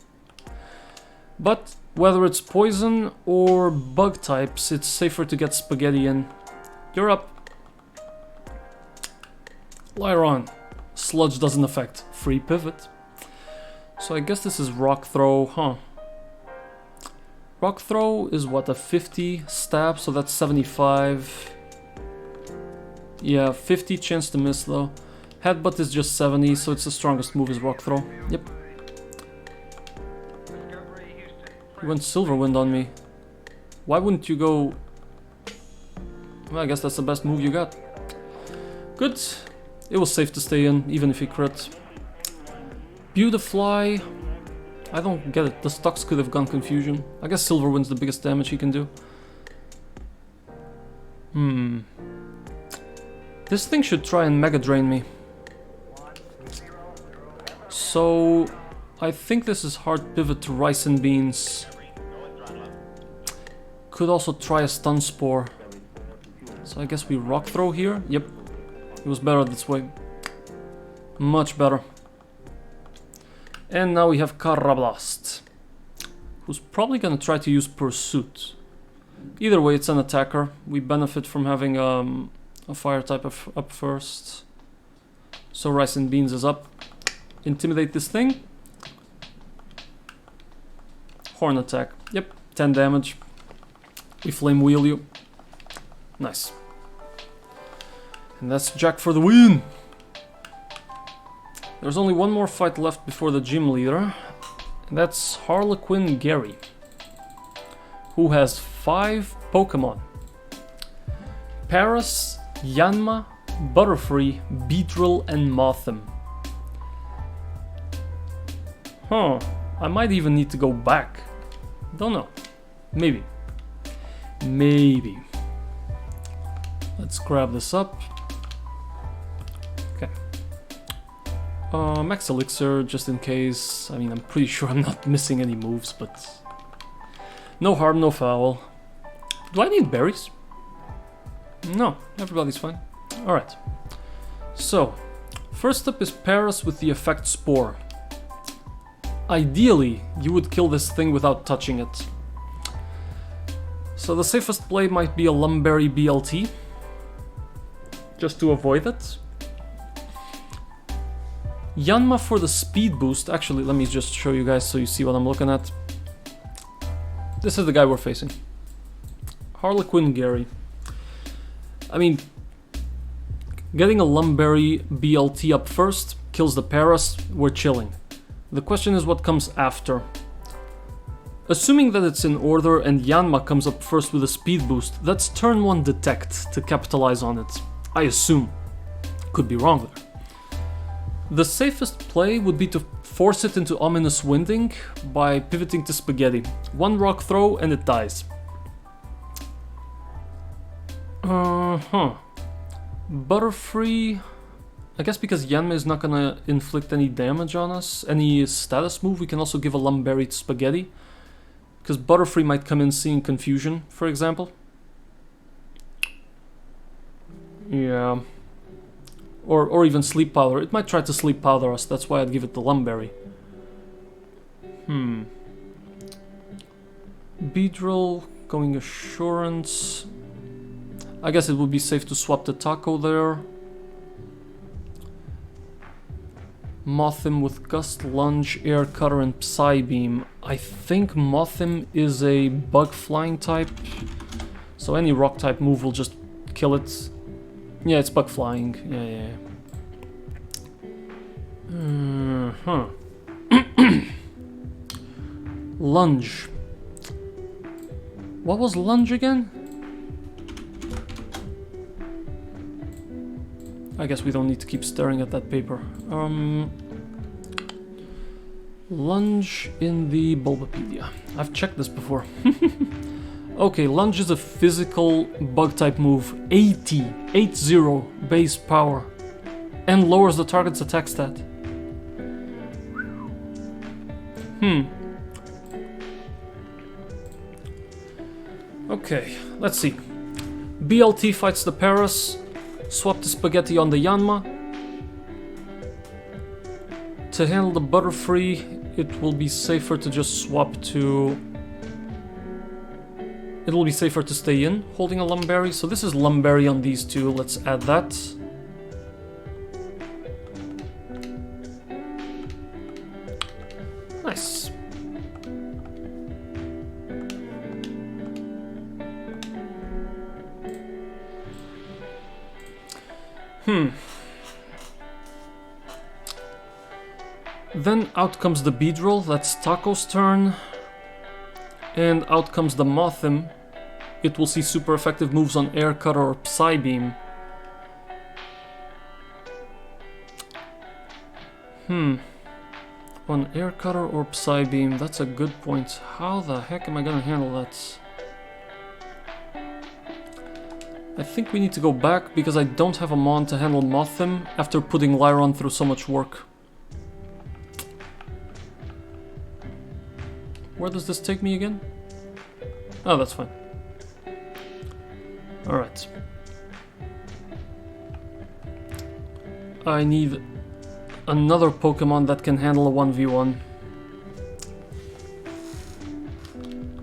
But whether it's poison or bug types, it's safer to get Spaghetti in. You're up. Lyron. Sludge doesn't affect. Free pivot. So I guess this is Rock Throw, huh? Rock Throw is what, a 50 stab, so that's 75. Yeah, 50 chance to miss though. Headbutt is just 70, so it's the strongest move is Rock Throw. Yep. You went Silver Wind on me. Why wouldn't you go... Well, I guess that's the best move you got. Good. It was safe to stay in, even if he crit. Beautifly. I don't get it. The stocks could have gone Confusion. I guess Silver Wind's the biggest damage he can do. This thing should try and Mega Drain me. So... I think this is hard pivot to Rice and Beans. Could also try a Stun Spore. So I guess we Rock Throw here. Yep. It was better this way. Much better. And now we have Carablast, who's probably gonna try to use Pursuit. Either way, it's an attacker. We benefit from having a fire type up first. So Rice and Beans is up. Intimidate this thing. Horn attack. Yep, 10 damage. We Flame Wheel you. Nice. And that's Jack for the win! There's only one more fight left before the gym leader. And that's Harlequin Gary, who has 5 Pokemon. Paris Yanma, Butterfree, Beedrill, and Mothim. Huh, I might even need to go back. Don't know. Maybe. Maybe. Let's grab this up. Okay. Max Elixir, just in case. I mean, I'm pretty sure I'm not missing any moves, but... no harm, no foul. Do I need berries? No, everybody's fine. Alright. So, first up is Paras with the effect Spore. Ideally, you would kill this thing without touching it. So the safest play might be a Lumberry BLT, just to avoid it. Yanma for the speed boost. Actually, let me just show you guys so you see what I'm looking at. This is the guy we're facing. Harlequin Gary. I mean, getting a Lumberry BLT up first kills the Paras, we're chilling. The question is what comes after. Assuming that it's in order and Yanma comes up first with a speed boost, that's turn 1 Detect to capitalize on it. I assume. Could be wrong there. The safest play would be to force it into Ominous Winding by pivoting to Spaghetti. 1 rock throw and it dies. Butterfree... I guess because Yanma is not gonna inflict any damage on us, any status move, we can also give a Lumberry to Spaghetti. Because Butterfree might come in seeing Confusion, for example. Yeah. Or even Sleep Powder. It might try to Sleep Powder us, that's why I'd give it the Lumberry. Beedrill, going Assurance. I guess it would be safe to swap the Taco there. Mothim with Gust, Lunge, Air Cutter, and Psybeam. I think Mothim is a Bug Flying type, so any Rock type move will just kill it. Yeah, it's Bug Flying. Yeah. Lunge. What was Lunge again? I guess we don't need to keep staring at that paper. Lunge in the Bulbapedia. I've checked this before. Okay, Lunge is a physical bug type move. 80 base power. And lowers the target's attack stat. Okay, let's see. BLT fights the Paras. Swap the Spaghetti on the Yanma. To handle the Butterfree, it will be safer to just swap to... It will be safer to stay in, holding a Lumberry. So this is Lumberry on these two. Let's add that. Nice. Then out comes the Beedrill, that's Taco's turn. And out comes the Mothim. It will see super effective moves on Air Cutter or Psybeam. On Air Cutter or Psybeam, that's a good point. How the heck am I gonna handle that? I think we need to go back because I don't have a Mon to handle Mothim after putting Lyron through so much work. Where does this take me again? Oh, that's fine. Alright. I need another Pokemon that can handle a 1v1.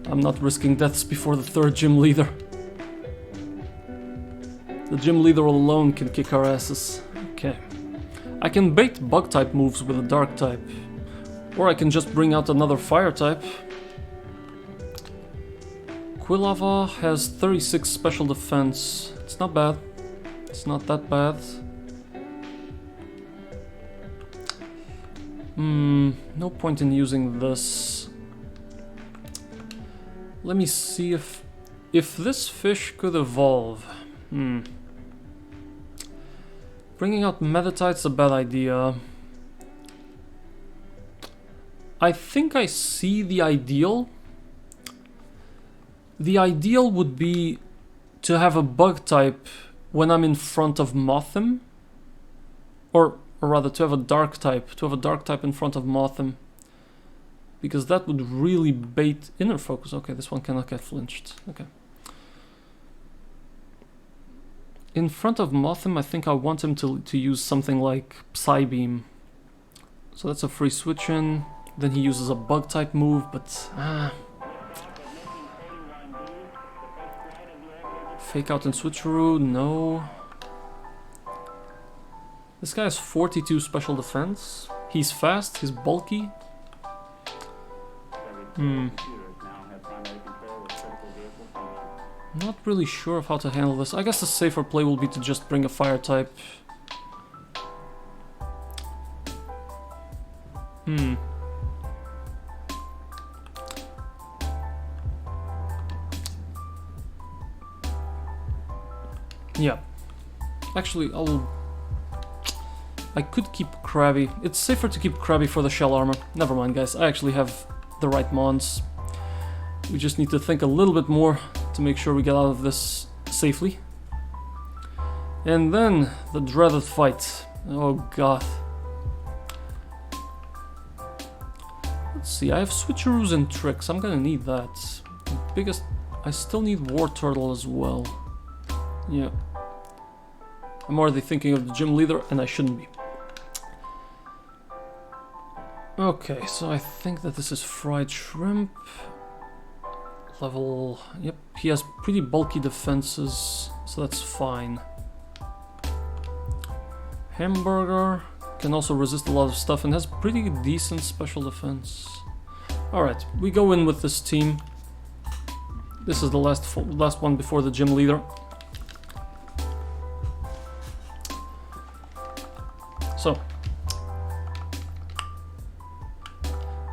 I'm not risking deaths before the third gym leader. The gym leader alone can kick our asses. Okay. I can bait bug type moves with a dark type. Or I can just bring out another fire type. Quilava has 36 special defense. It's not bad. It's not that bad. No point in using this. Let me see if this fish could evolve. Bringing out Meditite's a bad idea. I think I see the ideal. The ideal would be to have a bug type when I'm in front of Mothim. Or rather, to have a dark type. To have a dark type in front of Mothim. Because that would really bait inner focus. Okay, this one cannot get flinched. Okay. In front of Mothim, I think I want him to use something like Psybeam. So that's a free switch in. Then he uses a bug type move, but fake out and switcheroo, no. This guy has 42 special defense. He's fast, he's bulky. Not really sure of how to handle this. I guess the safer play will be to just bring a fire type. Yeah. Actually, I could keep Krabby. It's safer to keep Krabby for the shell armor. Never mind, guys. I actually have the right mons. We just need to think a little bit more to make sure we get out of this safely. And then the dreaded fight. Oh god. Let's see, I have switcheroos and tricks. I'm gonna need that. The biggest... I still need War Turtle as well. Yeah. I'm already thinking of the gym leader, and I shouldn't be. Okay, so I think that this is fried shrimp. Level... Yep, he has pretty bulky defenses, so that's fine. Hamburger can also resist a lot of stuff and has pretty decent special defense. Alright, we go in with this team. This is the last one before the gym leader. So,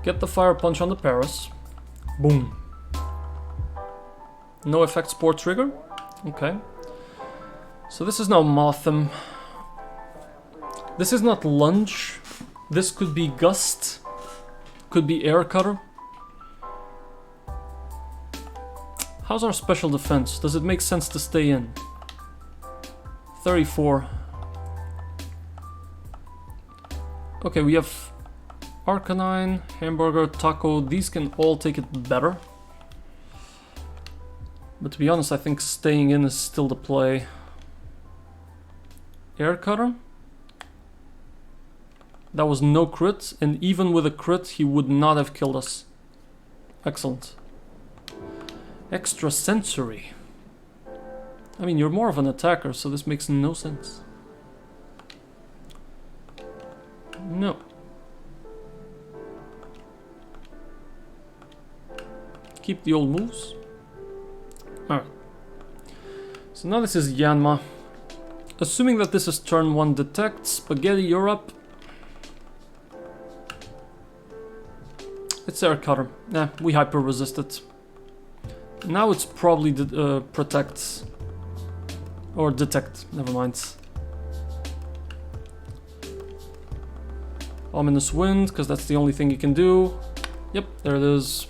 get the fire punch on the Paris. Boom. No effect sport trigger. Okay. So this is now Mothim. This is not lunge. This could be gust. Could be air cutter. How's our special defense? Does it make sense to stay in? 34. Okay, we have Arcanine, Hamburger, Taco. These can all take it better. But to be honest, I think staying in is still the play. Air Cutter. That was no crit, and even with a crit, he would not have killed us. Excellent. Extrasensory. I mean, you're more of an attacker, so this makes no sense. No. Keep the old moves. Alright. So now this is Yanma. Assuming that this is turn 1 detect, Spaghetti, you're up. It's air cutter. Nah, we hyper resist it. Now it's probably protect. Or detect, never mind. Ominous Wind, because that's the only thing you can do. Yep, there it is.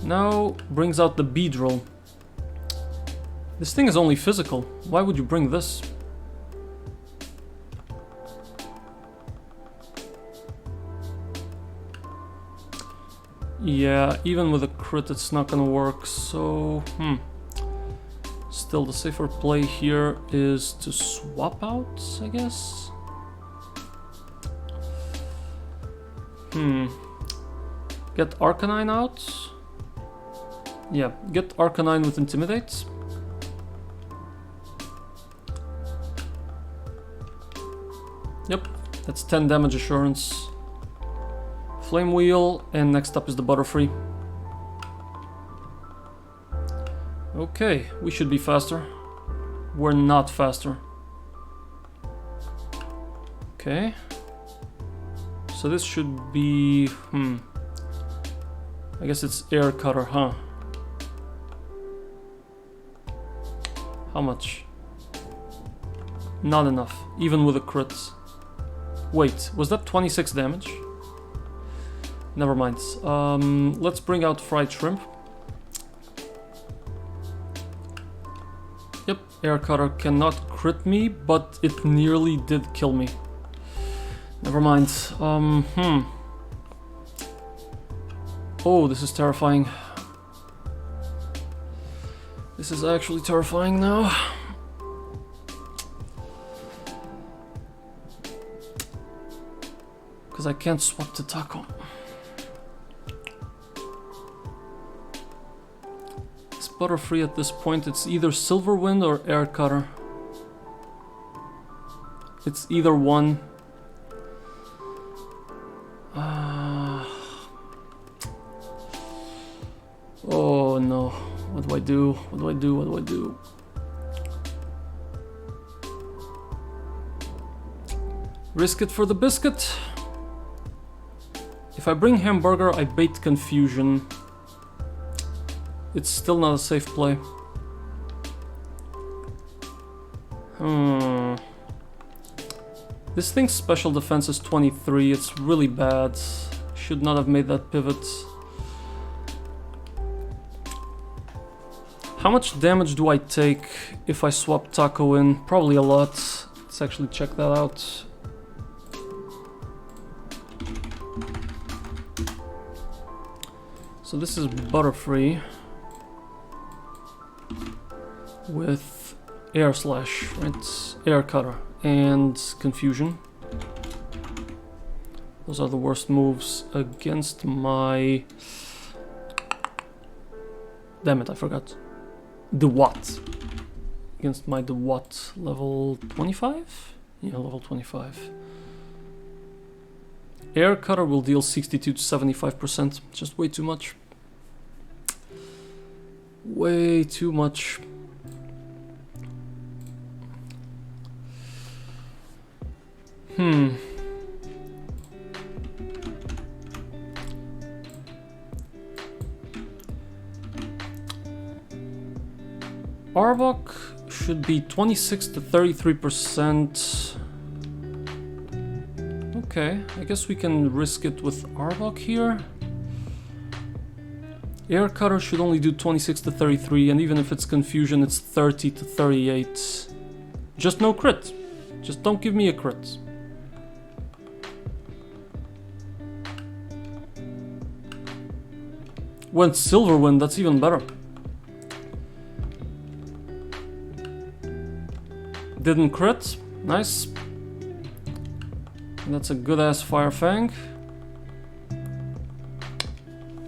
Now brings out the Beedrill. This thing is only physical. Why would you bring this? Yeah, even with a crit it's not gonna work, so... Still, the safer play here is to swap out, I guess? Get Arcanine out? Yeah, get Arcanine with Intimidate. Yep, that's 10 damage assurance. Flame Wheel, and next up is the Butterfree. Okay, we should be faster. We're not faster. Okay. So this should be... I guess it's Air Cutter, huh? How much? Not enough, even with a crit. Wait, was that 26 damage? Never mind. Let's bring out fried shrimp. Yep, air cutter cannot crit me, but it nearly did kill me. Never mind. Oh, this is terrifying. This is actually terrifying now. Because I can't swap to taco. It's Butterfree at this point. It's either Silverwind or Air Cutter. It's either one. Oh no. What do I do? What do I do? What do I do? Risk it for the biscuit. If I bring Hamburger, I bait Confusion. It's still not a safe play. This thing's special defense is 23. It's really bad. Should not have made that pivot. How much damage do I take if I swap Taco in? Probably a lot. Let's actually check that out. So this is Butterfree with Air Slash, right? Air Cutter and Confusion. Those are the worst moves against my... Damn it, I forgot. DeWatt. Against my DeWatt level 25? Yeah, level 25. Air Cutter will deal 62 to 75%. Just way too much. Way too much. Arbok should be 26 to 33%. Okay, I guess we can risk it with Arbok here. Air Cutter should only do 26 to 33, and even if it's Confusion, it's 30 to 38. Just no crit. Just don't give me a crit. Went Silverwind, that's even better. Didn't crit. Nice. That's a good ass Fire Fang.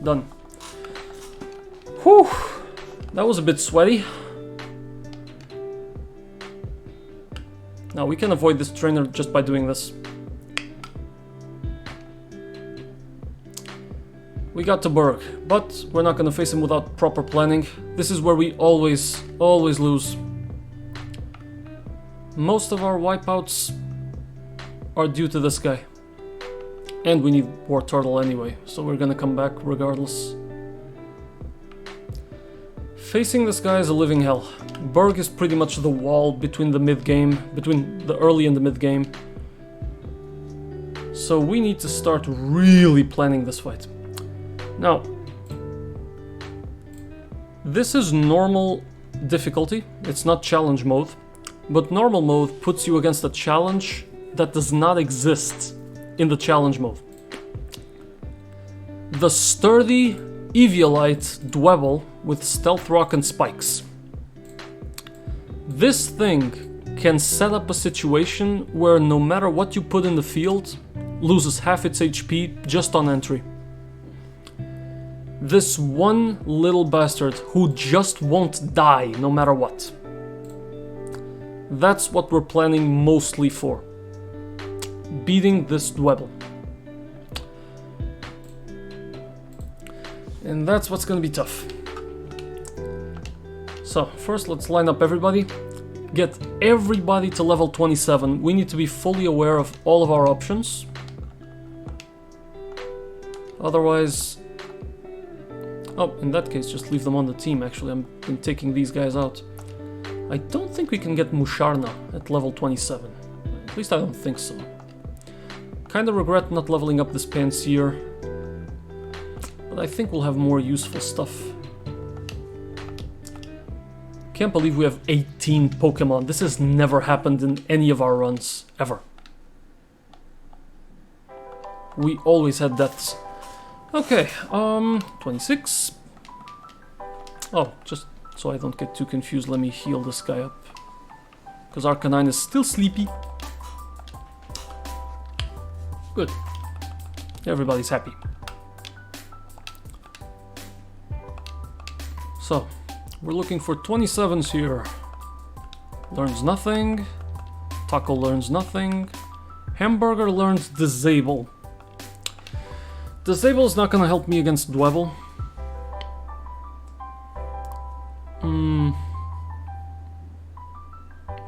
Done. Whew. That was a bit sweaty. Now we can avoid this trainer just by doing this. We got to Berg, but we're not gonna face him without proper planning. This is where we always lose. Most of our wipeouts are due to this guy. And we need War Turtle anyway, so we're gonna come back regardless. Facing this guy is a living hell. Berg is pretty much the wall between the mid-game, between the early and the mid-game. So we need to start really planning this fight. Now, this is normal difficulty, it's not challenge mode. But normal mode puts you against a challenge that does not exist in the challenge mode. The sturdy Eviolite Dwebble with Stealth Rock and Spikes. This thing can set up a situation where no matter what you put in the field, loses half its HP just on entry. This one little bastard who just won't die no matter what. That's what we're planning mostly for. Beating this Dwebble. And that's what's gonna be tough. So, first let's line up everybody. Get everybody to level 27. We need to be fully aware of all of our options. Otherwise... Oh, in that case, just leave them on the team, actually. I'm taking these guys out. I don't think we can get Musharna at level 27. At least I don't think so. Kinda regret not leveling up this Panseer, but I think we'll have more useful stuff. Can't believe we have 18 Pokemon. This has never happened in any of our runs, ever. We always had deaths. Okay, 26. Oh, just so I don't get too confused, let me heal this guy up. Because Arcanine is still sleepy. Good. Everybody's happy. So, we're looking for 27s here. Learns nothing. Taco learns nothing. Hamburger learns Disable. Disable is not gonna help me against Dwebble.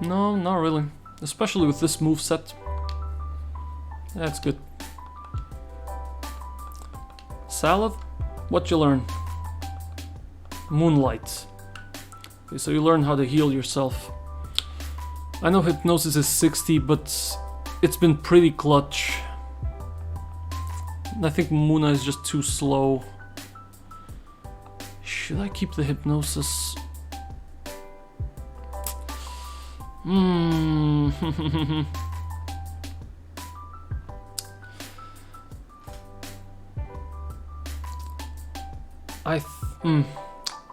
No, not really. Especially with this moveset. That's good. Salad? What you learn? Moonlight. Okay, so you learn how to heal yourself. I know Hypnosis is 60, but it's been pretty clutch. I think Muna is just too slow. Should I keep the Hypnosis?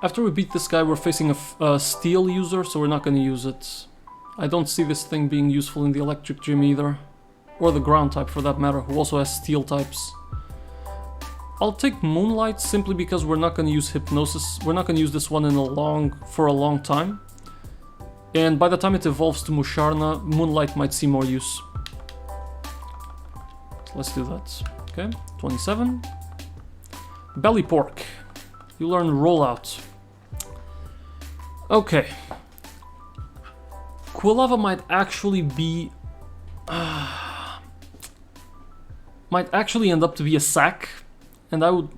After we beat this guy, we're facing a steel user, so we're not going to use it. I don't see this thing being useful in the electric gym either. Or the ground type for that matter, who also has steel types. I'll take Moonlight simply because we're not going to use Hypnosis. We're not going to use this one for a long time. And by the time it evolves to Musharna, Moonlight might see more use. Let's do that. Okay, 27. Belly Pork. You learn Rollout. Okay. Quilava might actually be... might actually end up to be a sack. And I would...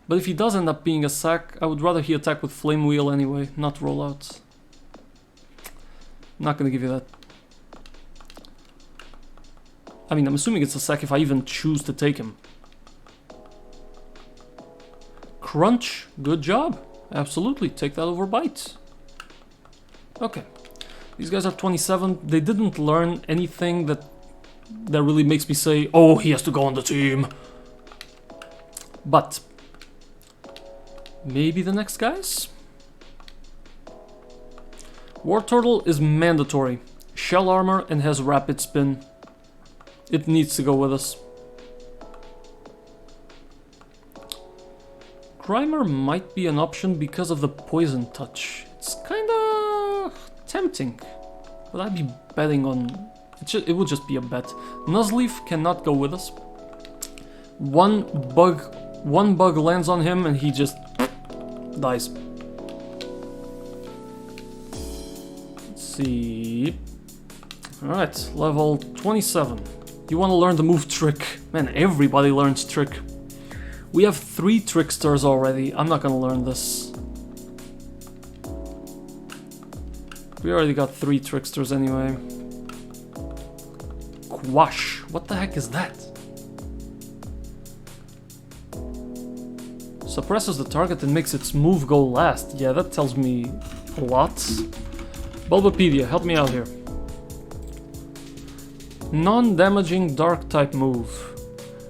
But if he does end up being a sack, I would rather he attack with Flame Wheel anyway, not Rollout. Not gonna give you that. I mean, I'm assuming it's a sack if I even choose to take him. Crunch, good job. Absolutely, take that over Bite. Okay. These guys are 27. They didn't learn anything that really makes me say, oh, he has to go on the team. But maybe the next guys? War Turtle is mandatory. Shell armor and has rapid spin. It needs to go with us. Grimer might be an option because of the poison touch. It's kinda tempting. But I'd be betting on... It would just be a bet. Nuzleaf cannot go with us. One bug lands on him and he just dies. Let's see. Alright, level 27. You want to learn the move Trick. Man, everybody learns Trick. We have 3 Tricksters already. I'm not gonna learn this. We already got 3 Tricksters anyway. Quash. What the heck is that? Suppresses the target and makes its move go last. Yeah, that tells me a lot. Bulbapedia, help me out here. Non-damaging dark type move.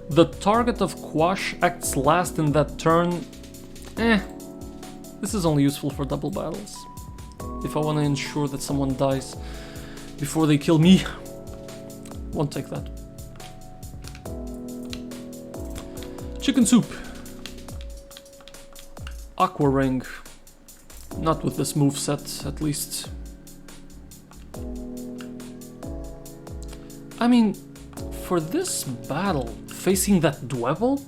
The target of Quash acts last in that turn. This is only useful for double battles. If I want to ensure that someone dies before they kill me. Won't take that. Chicken Soup. Aqua Ring. Not with this moveset, at least. I mean, for this battle, facing that Dwebble,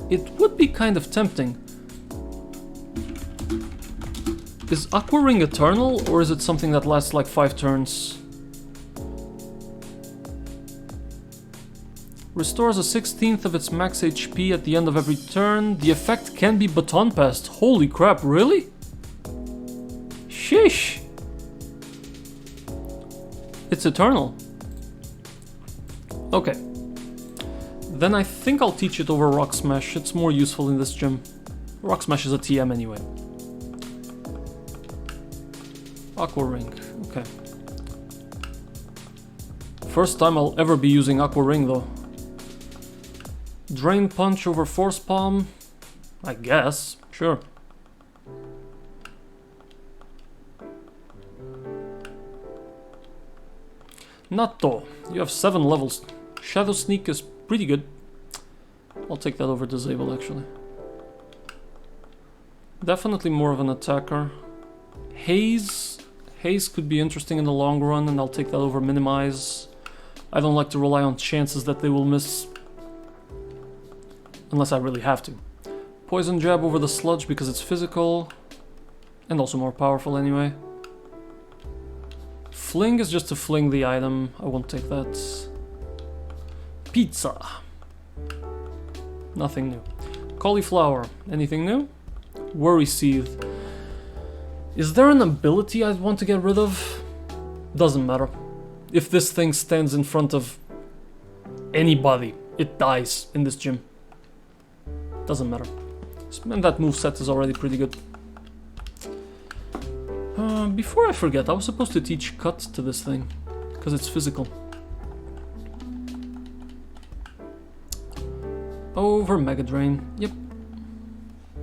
it would be kind of tempting. Is Aqua Ring eternal, or is it something that lasts like 5 turns? Restores a 16th of its max HP at the end of every turn. The effect can be baton passed. Holy crap, really? Sheesh! It's eternal. Okay. Then I think I'll teach it over Rock Smash. It's more useful in this gym. Rock Smash is a TM anyway. Aqua Ring. Okay. First time I'll ever be using Aqua Ring though. Drain Punch over Force Palm. I guess. Sure. Natto. You have 7 levels. Shadow Sneak is pretty good. I'll take that over Disable actually. Definitely more of an attacker. Haze. Haze could be interesting in the long run, and I'll take that over Minimize. I don't like to rely on chances that they will miss. Unless I really have to. Poison Jab over the Sludge because it's physical. And also more powerful anyway. Fling is just to fling the item. I won't take that. Pizza. Nothing new. Cauliflower. Anything new? Worry Seethe. Is there an ability I'd want to get rid of? Doesn't matter. If this thing stands in front of anybody, it dies in this gym. Doesn't matter. And that moveset is already pretty good. Before I forget, I was supposed to teach Cut to this thing, because it's physical. Over Mega Drain. Yep.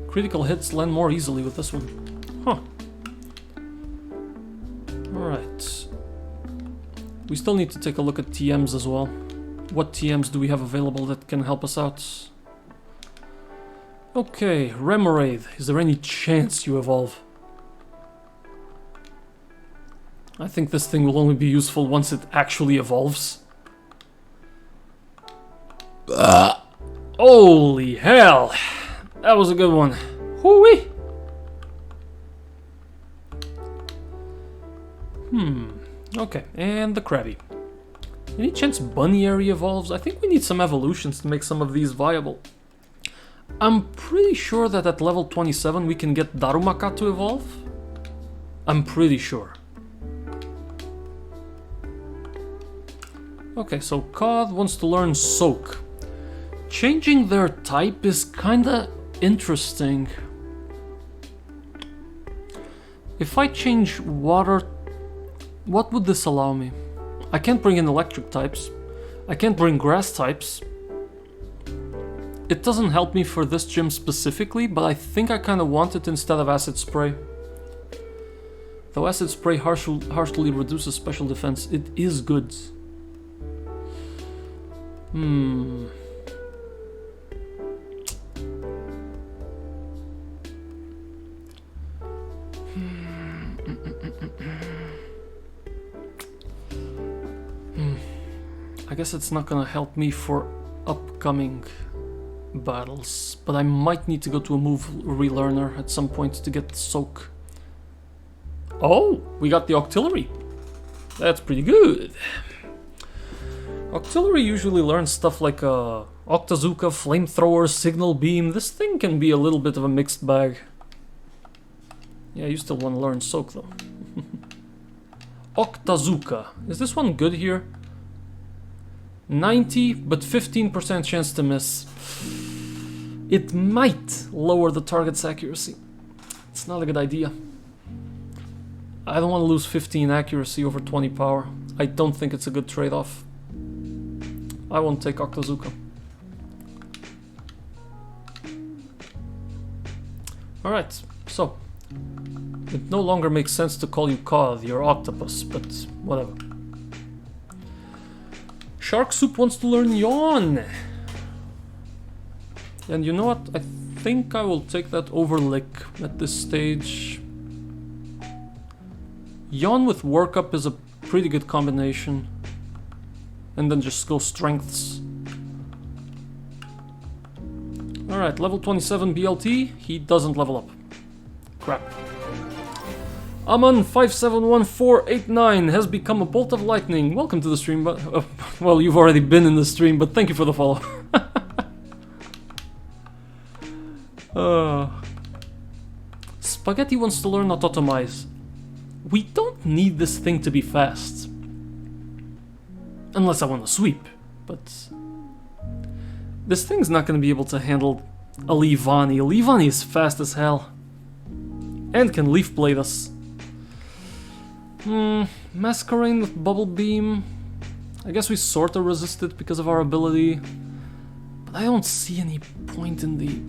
Critical hits land more easily with this one. Huh. Alright. We still need to take a look at TMs as well. What TMs do we have available that can help us out? Okay, Remoraid. Is there any chance you evolve? I think this thing will only be useful once it actually evolves. Holy hell! That was a good one. Hoo-wee! Okay, and the Krabby. Any chance Bunny evolves? I think we need some evolutions to make some of these viable. I'm pretty sure that at level 27 we can get Darumaka to evolve. I'm pretty sure. Okay, so Cod wants to learn Soak. Changing their type is kinda interesting. If I change water, what would this allow me? I can't bring in electric types. I can't bring grass types. It doesn't help me for this gym specifically, but I think I kinda want it instead of Acid Spray. Though Acid Spray harshly reduces special defense, it is good. I guess it's not gonna help me for upcoming battles, but I might need to go to a move relearner at some point to get Soak. Oh, we got the Octillery. That's pretty good. Octillery usually learns stuff like Octazooka, Flamethrower, Signal Beam. This thing can be a little bit of a mixed bag. Yeah, you still want to learn Soak though. Octazooka. Is this one good here? 90, but 15% chance to miss. It might lower the target's accuracy. It's not a good idea. I don't want to lose 15 accuracy over 20 power. I don't think it's a good trade-off. I won't take Octazooka. Alright, so. It no longer makes sense to call you Cod, you're Octopus, but whatever. Shark Soup wants to learn Yawn. And you know what? I think I will take that over Lick at this stage. Yawn with Workup is a pretty good combination. And then just go Strengths. Alright, level 27 BLT. He doesn't level up. Crap. Aman571489 has become a bolt of lightning. Welcome to the stream, but well, you've already been in the stream, but thank you for the follow. Spaghetti wants to learn Autotomize. we don't need this thing to be fast. Unless I want to sweep, but... This thing's not going to be able to handle a Leavani. Leavani is fast as hell. And can Leaf Blade us. Masquerade with Bubble Beam. I guess we sorta resist it because of our ability. But I don't see any point in the...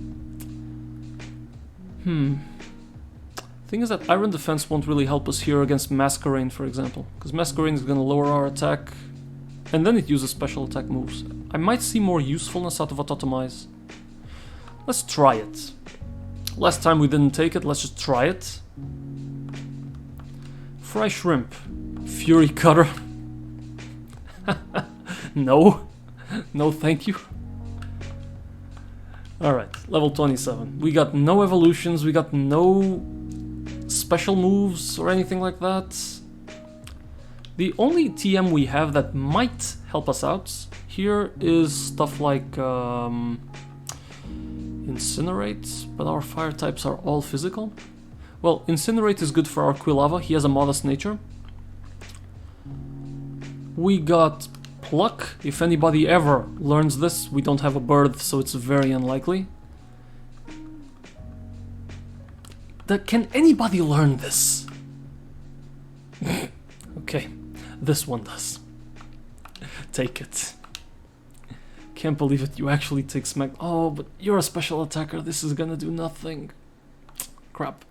Thing is that Iron Defense won't really help us here against Masquerade, for example. Because Masquerade is gonna lower our attack. And then it uses special attack moves. I might see more usefulness out of Autotomize. Let's try it. Last time we didn't take it, let's just try it. Fry Shrimp. Fury Cutter. No. No thank you. Alright, level 27. We got no evolutions, we got no special moves or anything like that. The only TM we have that might help us out here is stuff like Incinerate, but our fire types are all physical. Well, Incinerate is good for our Quilava, he has a modest nature. We got Pluck. If anybody ever learns this, we don't have a bird, so it's very unlikely. Can anybody learn this? Okay, this one does. Take it. Can't believe it, you actually take smack. Oh, but you're a special attacker, this is gonna do nothing. Crap.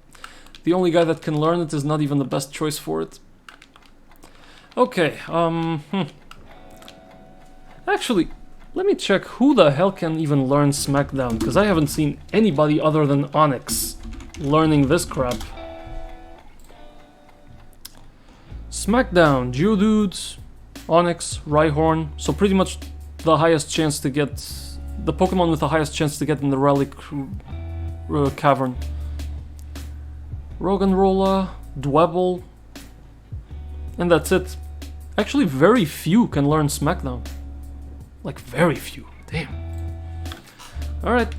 The only guy that can learn it is not even the best choice for it. Okay, Actually, let me check who the hell can even learn Smackdown, because I haven't seen anybody other than Onyx learning this crap. Smackdown, Geodude, Onyx, Rhyhorn, so pretty much the highest chance to get... the Pokemon with the highest chance to get in the Relic Cavern. Roggenrola, Dwebble, and that's it. Actually, very few can learn Smackdown. Like, very few. Damn. Alright.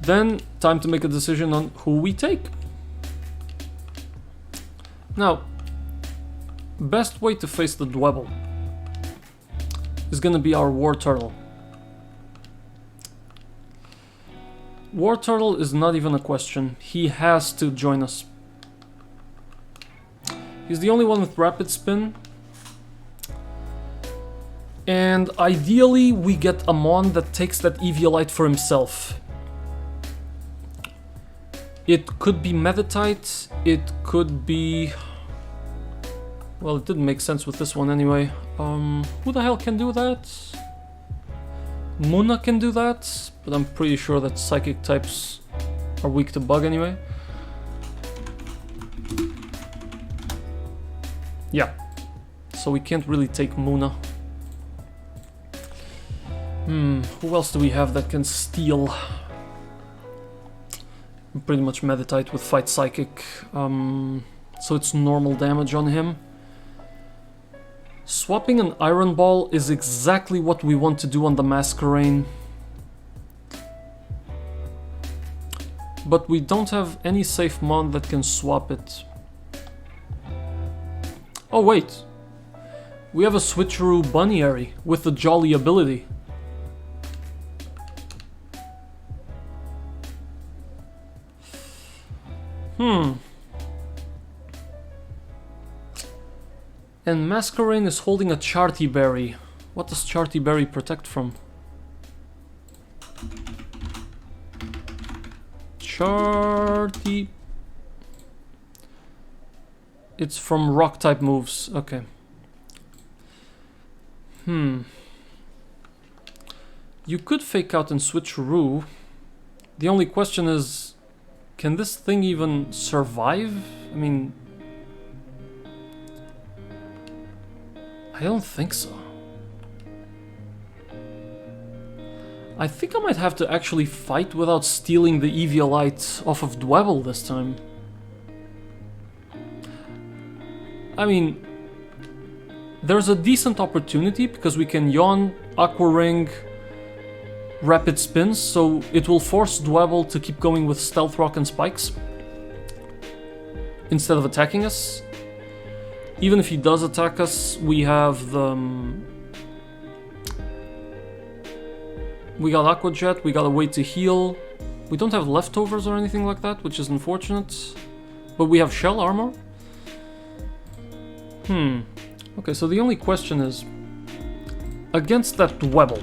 Then, time to make a decision on who we take. Now, best way to face the Dwebble is gonna be our War Turtle. War Turtle is not even a question. He has to join us. He's the only one with Rapid Spin. And ideally we get a Mon that takes that Eviolite for himself. It could be Meditite, it could be... well, it didn't make sense with this one anyway. Who the hell can do that? Muna can do that, but I'm pretty sure that Psychic types are weak to Bug anyway. Yeah, so we can't really take Muna. Who else do we have that can steal? Pretty much Meditite with Fight Psychic, so it's normal damage on him. Swapping an Iron Ball is exactly what we want to do on the Masquerain. But we don't have any safe Mon that can swap it. Oh wait, we have a Switcheroo Bunnyary with the Jolly ability. And Masquerain is holding a Charty Berry. What does Charty Berry protect from? Charty... it's from rock type moves, okay. You could fake out and Switcheroo. The only question is, can this thing even survive? I mean... I don't think so. I think I might have to actually fight without stealing the Eviolite off of Dwebble this time. I mean, there's a decent opportunity because we can Yawn, Aqua Ring, Rapid Spins, so it will force Dwebble to keep going with Stealth Rock and Spikes. instead of attacking us. Even if he does attack us, we have the... we got Aqua Jet, we got a way to heal. We don't have leftovers or anything like that, which is unfortunate. But we have shell armor. Okay, so the only question is... against that Dwebble,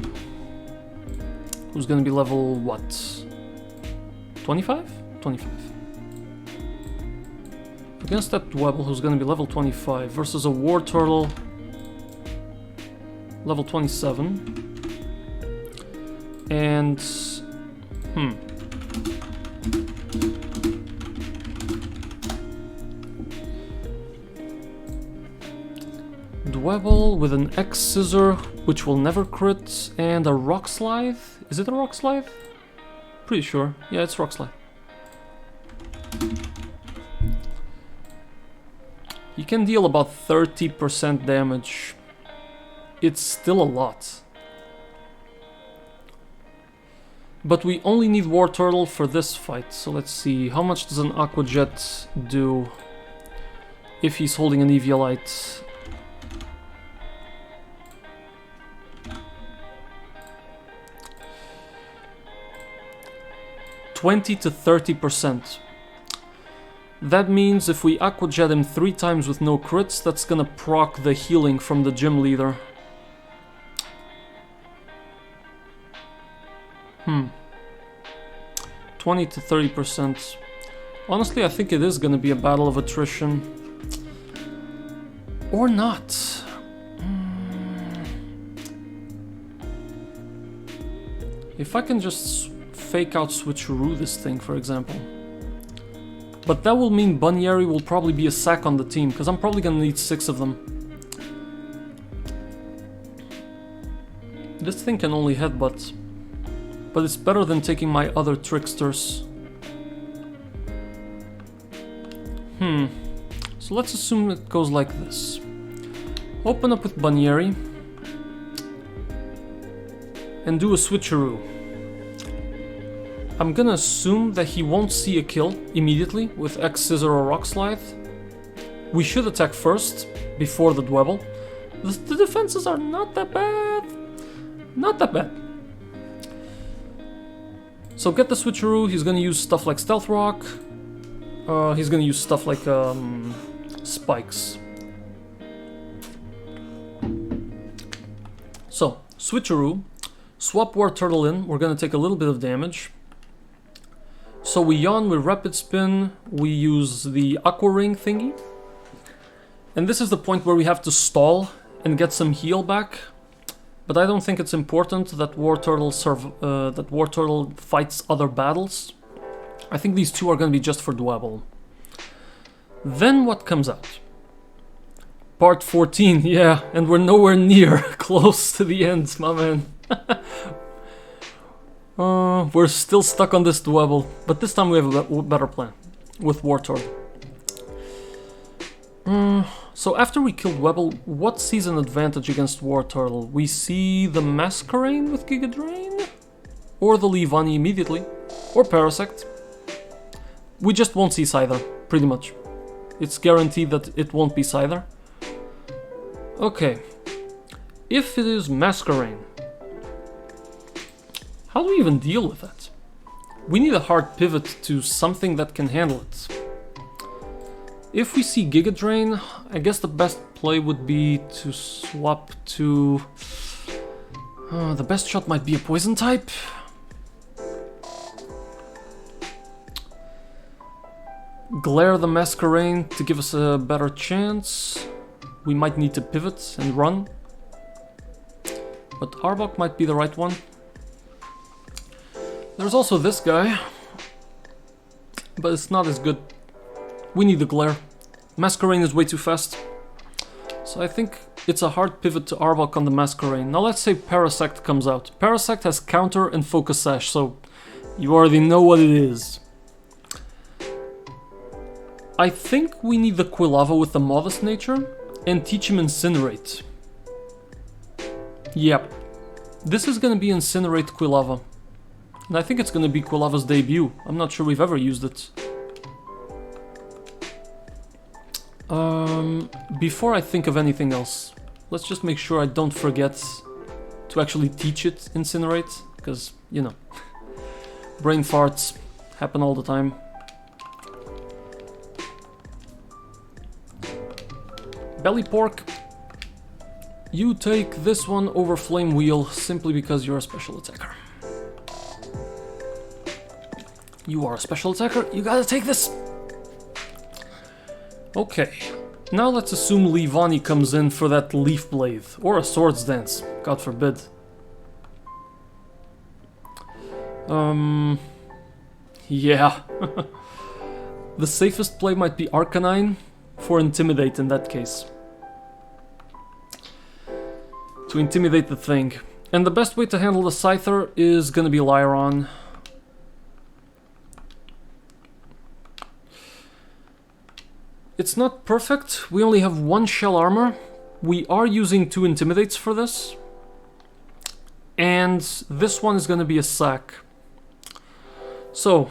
who's gonna be level, what? 25? 25. Against that Dwebble, who's gonna be level 25, versus a War Turtle, level 27. And... Dwebble with an X Scissor, which will never crit, and a Rock Slide. Is it a Rock Slide? Pretty sure. Yeah, it's Rock Slide. You can deal about 30% damage. It's still a lot. But we only need War Turtle for this fight, so let's see. How much does an Aqua Jet do if he's holding an Eviolite? $20 to 30%. That means if we Aqua Jet him 3 times with no crits, that's gonna proc the healing from the gym leader. 20 to 30%. Honestly, I think it is gonna be a battle of attrition. Or not. If I can just fake out switcheroo this thing, for example. But that will mean Bunnyary will probably be a sack on the team, because I'm probably gonna need 6 of them. This thing can only headbutt. But it's better than taking my other tricksters. So let's assume it goes like this. Open up with Bunnyary. And do a switcheroo. I'm gonna assume that he won't see a kill immediately with X Scissor or Rock Slide. We should attack first, before the Dwebble. The defenses are not that bad. Not that bad. So get the switcheroo, he's gonna use stuff like Stealth Rock. He's gonna use stuff like spikes. So, switcheroo. Swap War Turtle in, we're gonna take a little bit of damage. So we yawn with Rapid Spin, we use the Aqua Ring thingy. And this is the point where we have to stall and get some heal back. But I don't think it's important that War Turtle fights other battles. I think these two are gonna be just for Dwebble. Then what comes out? Part 14, yeah, and we're nowhere near close to the end, my man. We're still stuck on this Dwebble, but this time we have a better plan with War Turtle. So after we kill Dwebble, what sees an advantage against War Turtle? We see the Masquerain with Giga Drain? Or the Leavanny immediately? Or Parasect? We just won't see Scyther, pretty much. It's guaranteed that it won't be Scyther. Okay. If it is Masquerain, how do we even deal with that? We need a hard pivot to something that can handle it. If we see Giga Drain, I guess the best play would be to swap to... the best shot might be a Poison type. Glare the Masquerain to give us a better chance. We might need to pivot and run. But Arbok might be the right one. There's also this guy. But it's not as good. We need the Glare. Masquerain is way too fast. So I think it's a hard pivot to Arbok on the Masquerain. Now let's say Parasect comes out. Parasect has counter and focus sash, so you already know what it is. I think we need the Quilava with the Modest Nature and teach him Incinerate. Yep. This is gonna be Incinerate Quilava. And I think it's gonna be Quilava's debut. I'm not sure we've ever used it. Before I think of anything else, let's just make sure I don't forget to actually teach it Incinerate, because, you know, brain farts happen all the time. Belly Pork, you take this one over Flame Wheel simply because you're a special attacker. You are a special attacker, you gotta take this! Okay, now let's assume Livani comes in for that Leaf Blade, or a Swords Dance, God forbid. Yeah. The safest play might be Arcanine for Intimidate in that case. To intimidate the thing. And the best way to handle the Scyther is gonna be Lyron. It's not perfect, we only have one shell armor. We are using 2 Intimidates for this. And this one is gonna be a sack. So,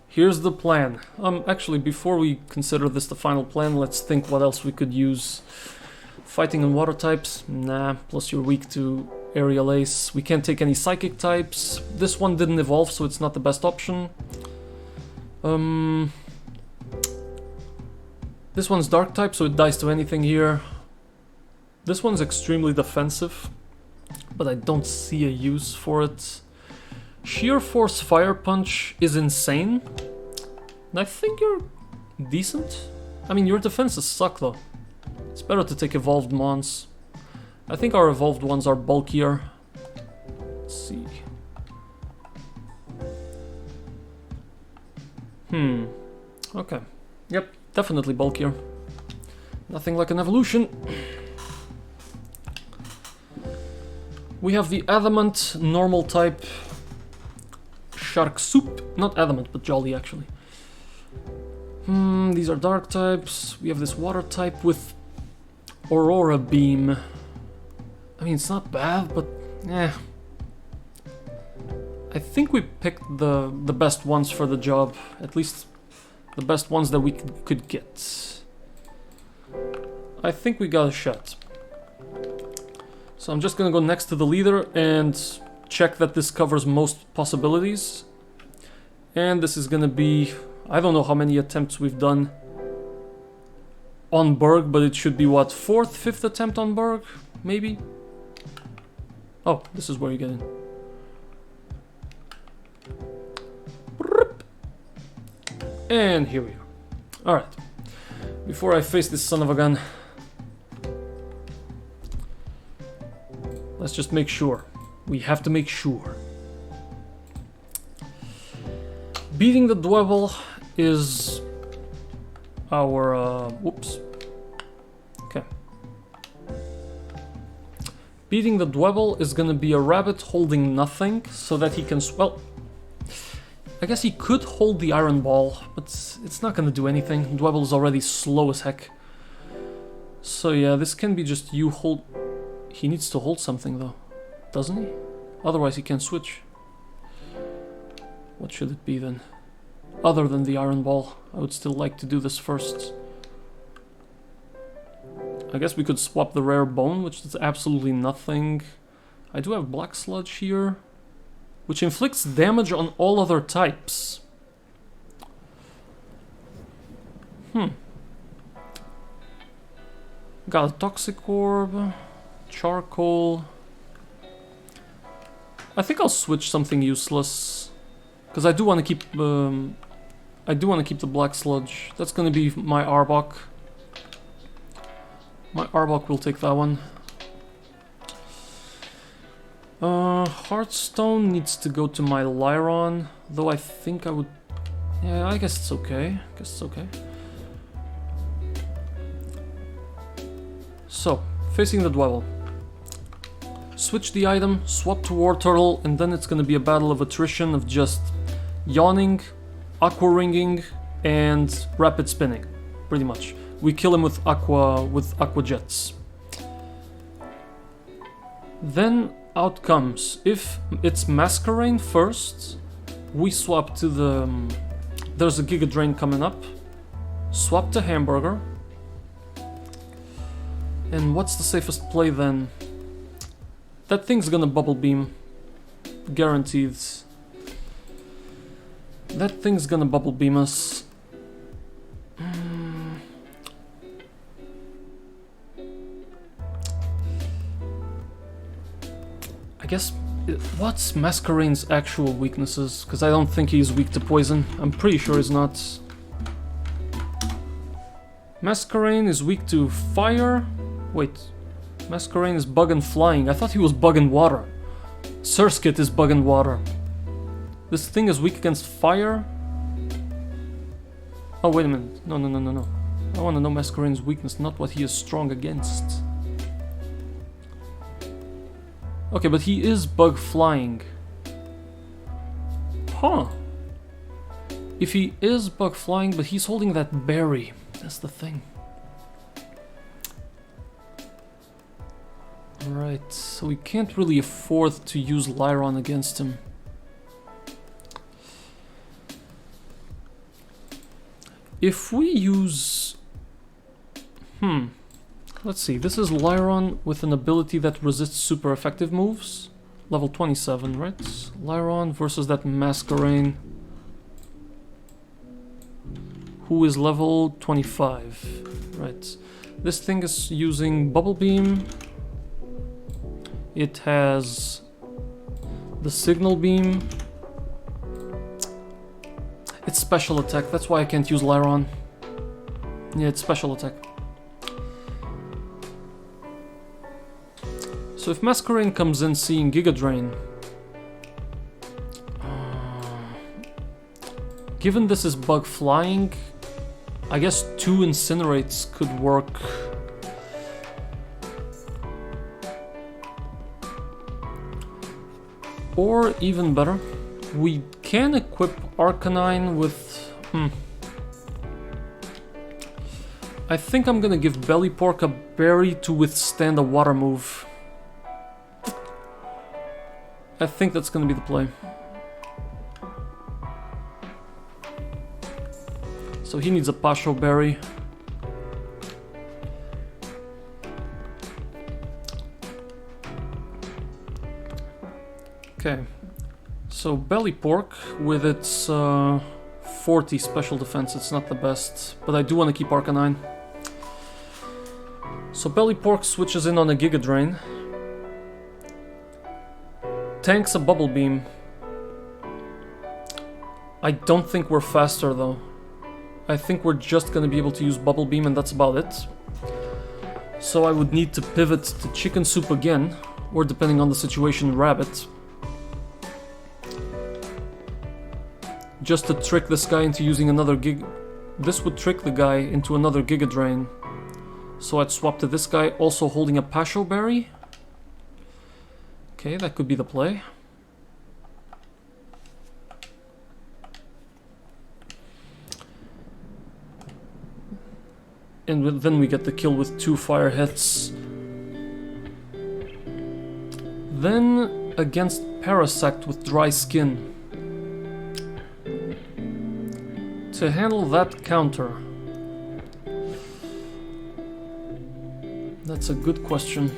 here's the plan. Actually, before we consider this the final plan, let's think what else we could use. Fighting and water types? Nah, plus you're weak to aerial ace. We can't take any psychic types. This one didn't evolve, so it's not the best option. This one's dark type, so it dies to anything here. This one's extremely defensive, but I don't see a use for it. Sheer Force Fire Punch is insane. And I think you're decent. I mean, your defenses suck though. It's better to take evolved mons. I think our evolved ones are bulkier. Let's see. Okay. Yep, definitely bulkier. Nothing like an evolution. We have the Adamant normal type Shark Soup. Not Adamant, but Jolly actually. These are dark types. We have this water type with Aurora Beam. I mean, it's not bad, but eh. I think we picked the best ones for the job. At least the best ones that we could get. I think we got a shot. So I'm just gonna go next to the leader and check that this covers most possibilities. And this is gonna be... I don't know how many attempts we've done on Berg, but it should be what, 4th, 5th attempt on Berg? Maybe? Oh, this is where you get in. And here we are. Alright. Before I face this son of a gun, let's just make sure. We have to make sure. Beating the Dwebble is our... whoops. Okay. Beating the Dwebble is gonna be a rabbit holding nothing, so that he can... well, I guess he could hold the Iron Ball, but it's not gonna do anything. Dwebble is already slow as heck. So yeah, this can be just you hold... He needs to hold something though, doesn't he? Otherwise he can't switch. What should it be then? Other than the Iron Ball, I would still like to do this first. I guess we could swap the Rare Bone, which is absolutely nothing. I do have Black Sludge here, which inflicts damage on all other types. Got a Toxic Orb, Charcoal. I think I'll switch something useless, because I do want to keep the Black Sludge. That's going to be my Arbok. My Arbok will take that one. Hearthstone needs to go to my Lyron, though I think I would... yeah, I guess it's okay. So, facing the Dwebble. Switch the item, swap to War Turtle, and then it's gonna be a battle of attrition of just yawning, aqua ringing, and rapid spinning, pretty much. We kill him with aqua jets. Then out comes, if it's Masquerain first, we swap to the... there's a Giga Drain coming up. Swap to Hamburger. And what's the safest play then? That thing's gonna bubble beam. Guaranteed. That thing's gonna bubble beam us. I guess... What's Masquerain's actual weaknesses? Because I don't think he's weak to poison. I'm pretty sure he's not. Masquerain is weak to fire. Wait. Masquerain is bug and flying. I thought he was bug and water. Surskit is bug and water. This thing is weak against fire? Oh, wait a minute. No. I want to know Masquerain's weakness, not what he is strong against. Okay, but he is bug flying. Huh. If he is bug flying, but he's holding that berry. That's the thing. Alright, so we can't really afford to use Lyron against him. If we use... Let's see, this is Lyron with an ability that resists super effective moves. Level 27, right? Lyron versus that Masquerain, who is level 25. Right. This thing is using Bubble Beam. It has the Signal Beam. It's special attack, that's why I can't use Lyron. Yeah, it's special attack. So if Masquerain comes in seeing Giga Drain, given this is bug flying, I guess 2 Incinerates could work. Or even better, we can equip Arcanine with... I think I'm gonna give Bellypork a berry to withstand a water move. I think that's gonna be the play. So he needs a Pasho Berry. Okay. So Bellypork with its 40 special defense, it's not the best, but I do want to keep Arcanine. So Bellypork switches in on a Giga Drain. Tanks a Bubble Beam. I don't think we're faster though. I think we're just gonna be able to use Bubble Beam and that's about it. So I would need to pivot to Chicken Soup again, or depending on the situation, Rabbit. Just to trick this guy into using another Gig... This would trick the guy into another Giga Drain. So I'd swap to this guy, also holding a Pasho Berry. Okay, that could be the play. And then we get the kill with 2 fire hits. Then against Parasect with Dry Skin. To handle that counter. That's a good question.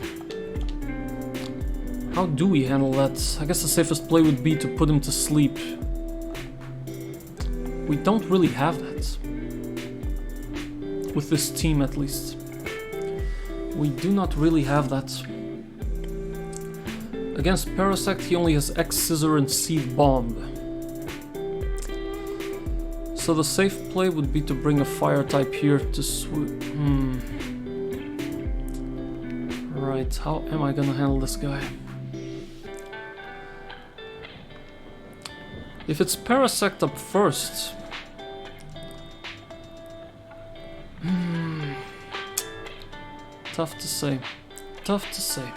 How do we handle that? I guess the safest play would be to put him to sleep. We don't really have that. With this team, at least. We do not really have that. Against Parasect, he only has X-Scissor and Seed Bomb. So the safe play would be to bring a Fire type here to Right, how am I gonna handle this guy? If it's Parasect up first... Tough to say. Tough to say.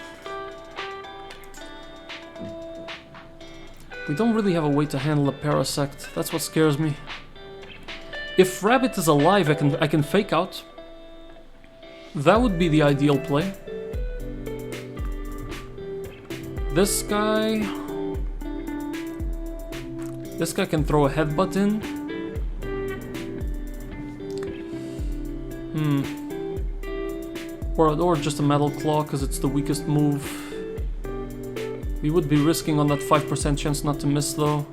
We don't really have a way to handle a Parasect. That's what scares me. If Rabbit is alive, I can fake out. That would be the ideal play. This guy can throw a headbutt in. Or just a Metal Claw, because it's the weakest move. We would be risking on that 5% chance not to miss, though.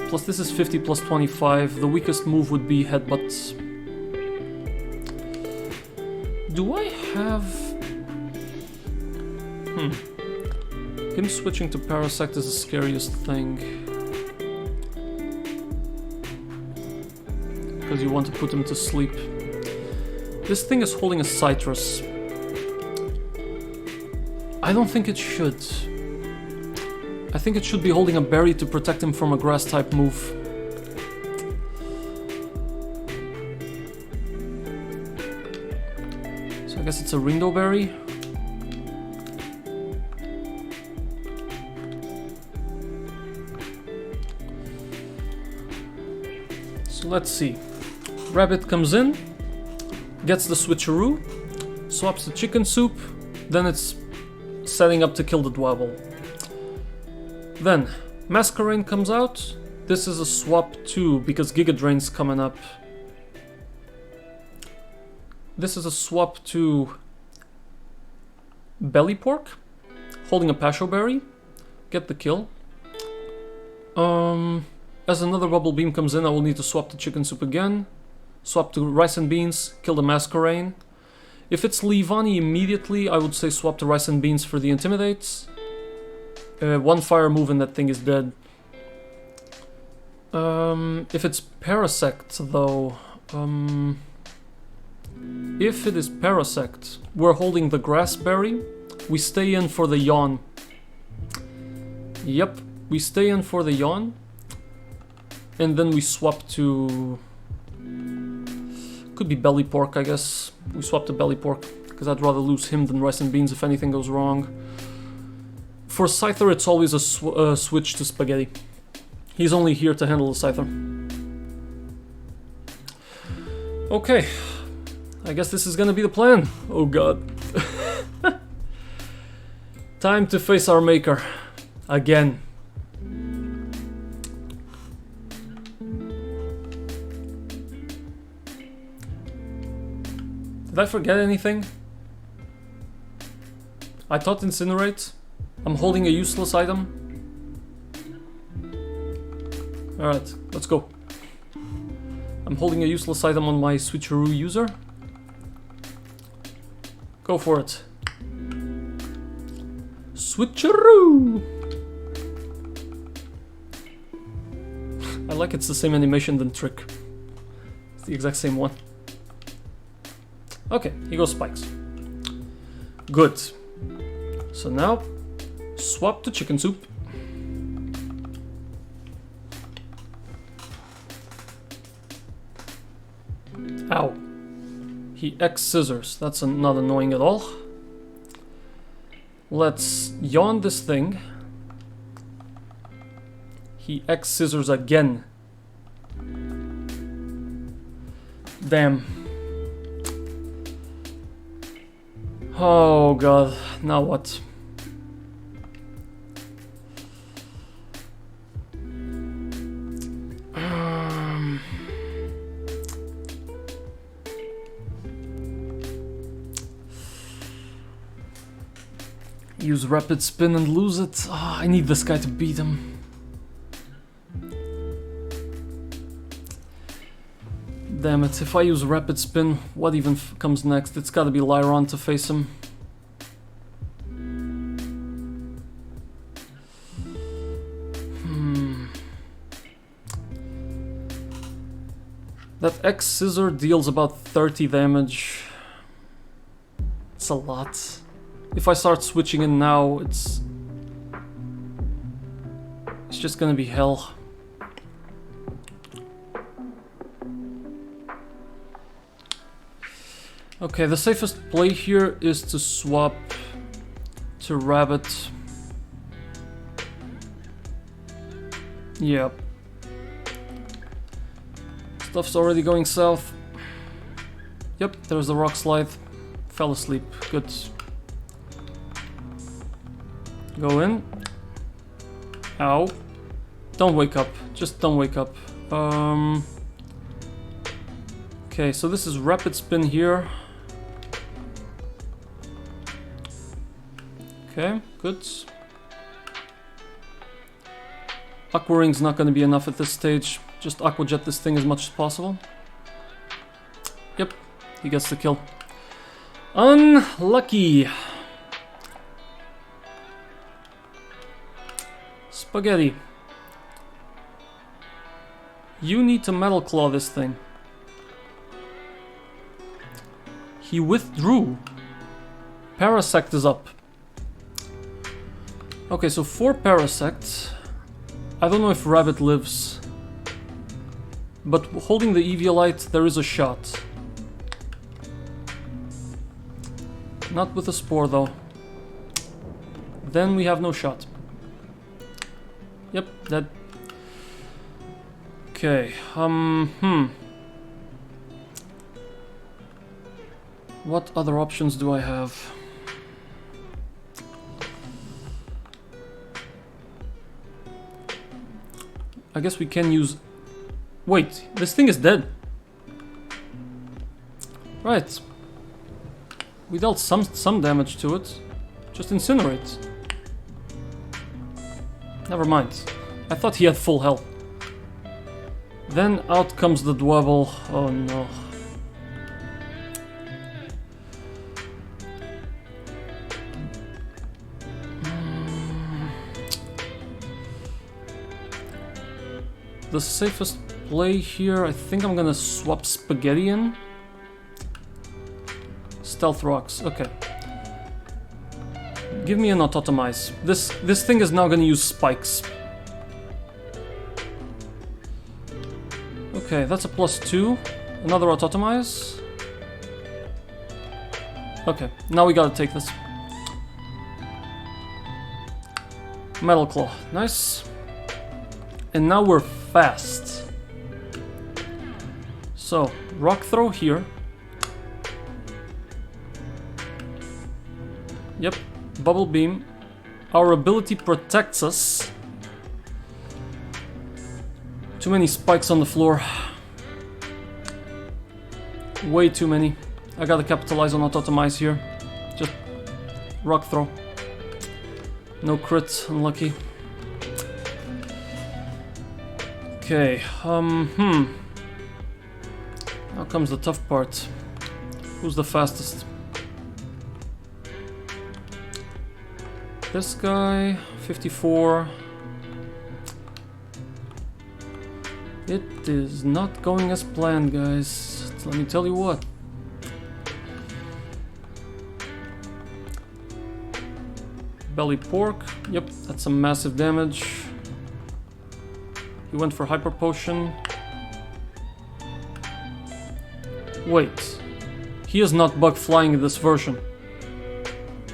Plus this is 50 plus 25. The weakest move would be Headbutt. Do I have... Him switching to Parasect is the scariest thing. Because you want to put him to sleep. This thing is holding a Citrus. I don't think it should. I think it should be holding a berry to protect him from a grass type move. So I guess it's a Rindo berry. So let's see. Rabbit comes in, gets the switcheroo, swaps the chicken soup, then it's setting up to kill the Dwabble. Then, Masquerain comes out. This is a swap too, because Giga Drain's coming up. This is a swap to Belly Pork, holding a Pasho Berry. Get the kill. As another Bubble Beam comes in, I will need to swap to Chicken Soup again. Swap to Rice and Beans, kill the Masquerain. If it's Leavanny immediately, I would say swap to Rice and Beans for the Intimidates. One fire move and that thing is dead. If it's Parasect though, if it is Parasect, we're holding the Grass Berry. We stay in for the Yawn. Yep, we stay in for the Yawn. And then we swap to... Could be Belly Pork, I guess. We swap to Belly Pork, because I'd rather lose him than Rice and Beans if anything goes wrong. For Scyther, it's always a switch to Spaghetti. He's only here to handle the Scyther. Okay. I guess this is gonna be the plan. Oh god. Time to face our maker. Again. Did I forget anything? I thought Incinerate. I'm holding a useless item. Alright, let's go. I'm holding a useless item on my Switcheroo user. Go for it. Switcheroo! I like it's the same animation than Trick. It's the exact same one. Okay, he goes Spikes. Good. So now, swap to Chicken Soup. Ow. He X Scissors. That's not annoying at all. Let's yawn this thing. He X Scissors again. Damn. Oh god, now what? Use Rapid Spin and lose it. Oh, I need this guy to beat him. Damn it, if I use Rapid Spin, what even comes next? It's gotta be Lyron to face him. That X Scissor deals about 30 damage. It's a lot. If I start switching in now, it's just gonna be hell. Okay, the safest play here is to swap to Rabbit. Yep. Stuff's already going south. Yep, there's the Rock Slide. Fell asleep. Good. Go in. Ow. Don't wake up. Just don't wake up. Okay, so this is Rapid Spin here. Okay, good. Aqua Ring's not gonna be enough at this stage. Just Aqua Jet this thing as much as possible. Yep, he gets the kill. Unlucky. Spaghetti. You need to Metal Claw this thing. He withdrew. Parasect is up. Okay, so 4 Parasect. I don't know if Rabbit lives. But holding the Eviolite, there is a shot. Not with a Spore though. Then we have no shot. Yep, dead. Okay, what other options do I have? I guess we can use... Wait, this thing is dead. Right. We dealt some damage to it. Just incinerate. Never mind. I thought he had full health. Then out comes the Dwebble. Oh no. The safest play here, I think I'm gonna swap Spaghetti in. Stealth Rocks, okay. Give me an Autotomize. This thing is now gonna use Spikes. Okay, that's a +2. Another Autotomize. Okay, now we gotta take this. Metal Claw, nice. And now we're fast. So, Rock Throw here. Yep, Bubble Beam. Our ability protects us. Too many spikes on the floor. Way too many. I gotta capitalize on Autotomize here. Just Rock Throw. No crit, unlucky. Okay, now comes the tough part. Who's the fastest? This guy, 54. It is not going as planned, guys. Let me tell you what. Belly Pork. Yep, that's some massive damage. He went for Hyper Potion. Wait. He is not Bug Flying in this version.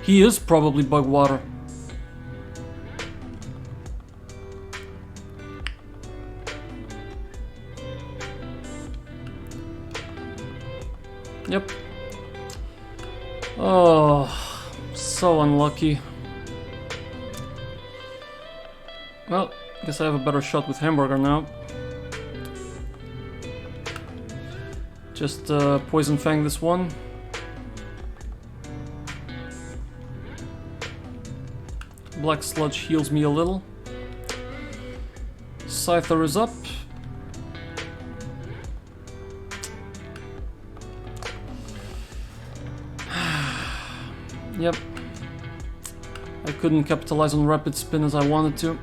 He is probably Bug Water. Yep. Oh, so unlucky. Well, guess I have a better shot with Hamburger now. Just Poison Fang this one. Black Sludge heals me a little. Scyther is up. Yep. I couldn't capitalize on Rapid Spin as I wanted to.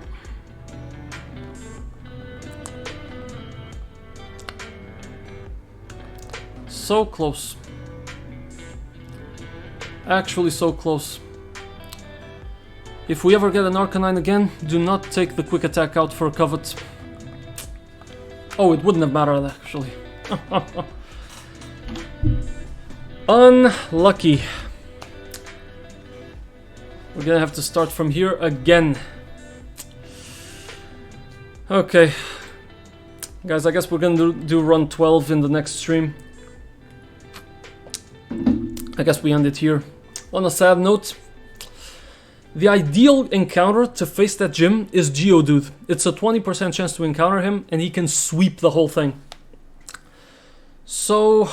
So close. Actually so close. If we ever get an Arcanine again, do not take the Quick Attack out for a Covet. Oh, it wouldn't have mattered actually. Unlucky. We're gonna have to start from here again. Okay. Guys, I guess we're gonna do run 12 in the next stream. I guess we end it here. On a sad note, the ideal encounter to face that gym is Geodude. It's a 20% chance to encounter him, and he can sweep the whole thing. So,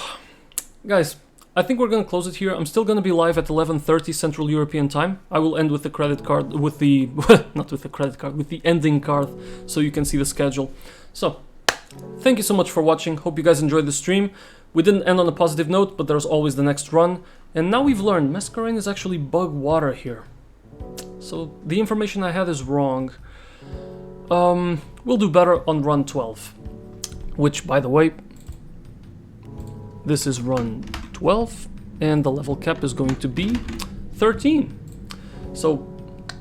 guys, I think we're gonna close it here. I'm still gonna be live at 11:30 Central European time. I will end with the credit card, with the not with the credit card, with the ending card, so you can see the schedule. So, thank you so much for watching. Hope you guys enjoyed the stream. We didn't end on a positive note, but there's always the next run. And now we've learned Masquerain is actually bug water here. So the information I had is wrong. We'll do better on run 12. Which, by the way, this is run 12, and the level cap is going to be 13. So,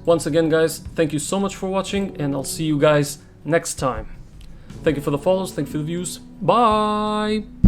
once again, guys, thank you so much for watching, and I'll see you guys next time. Thank you for the follows, thank you for the views. Bye!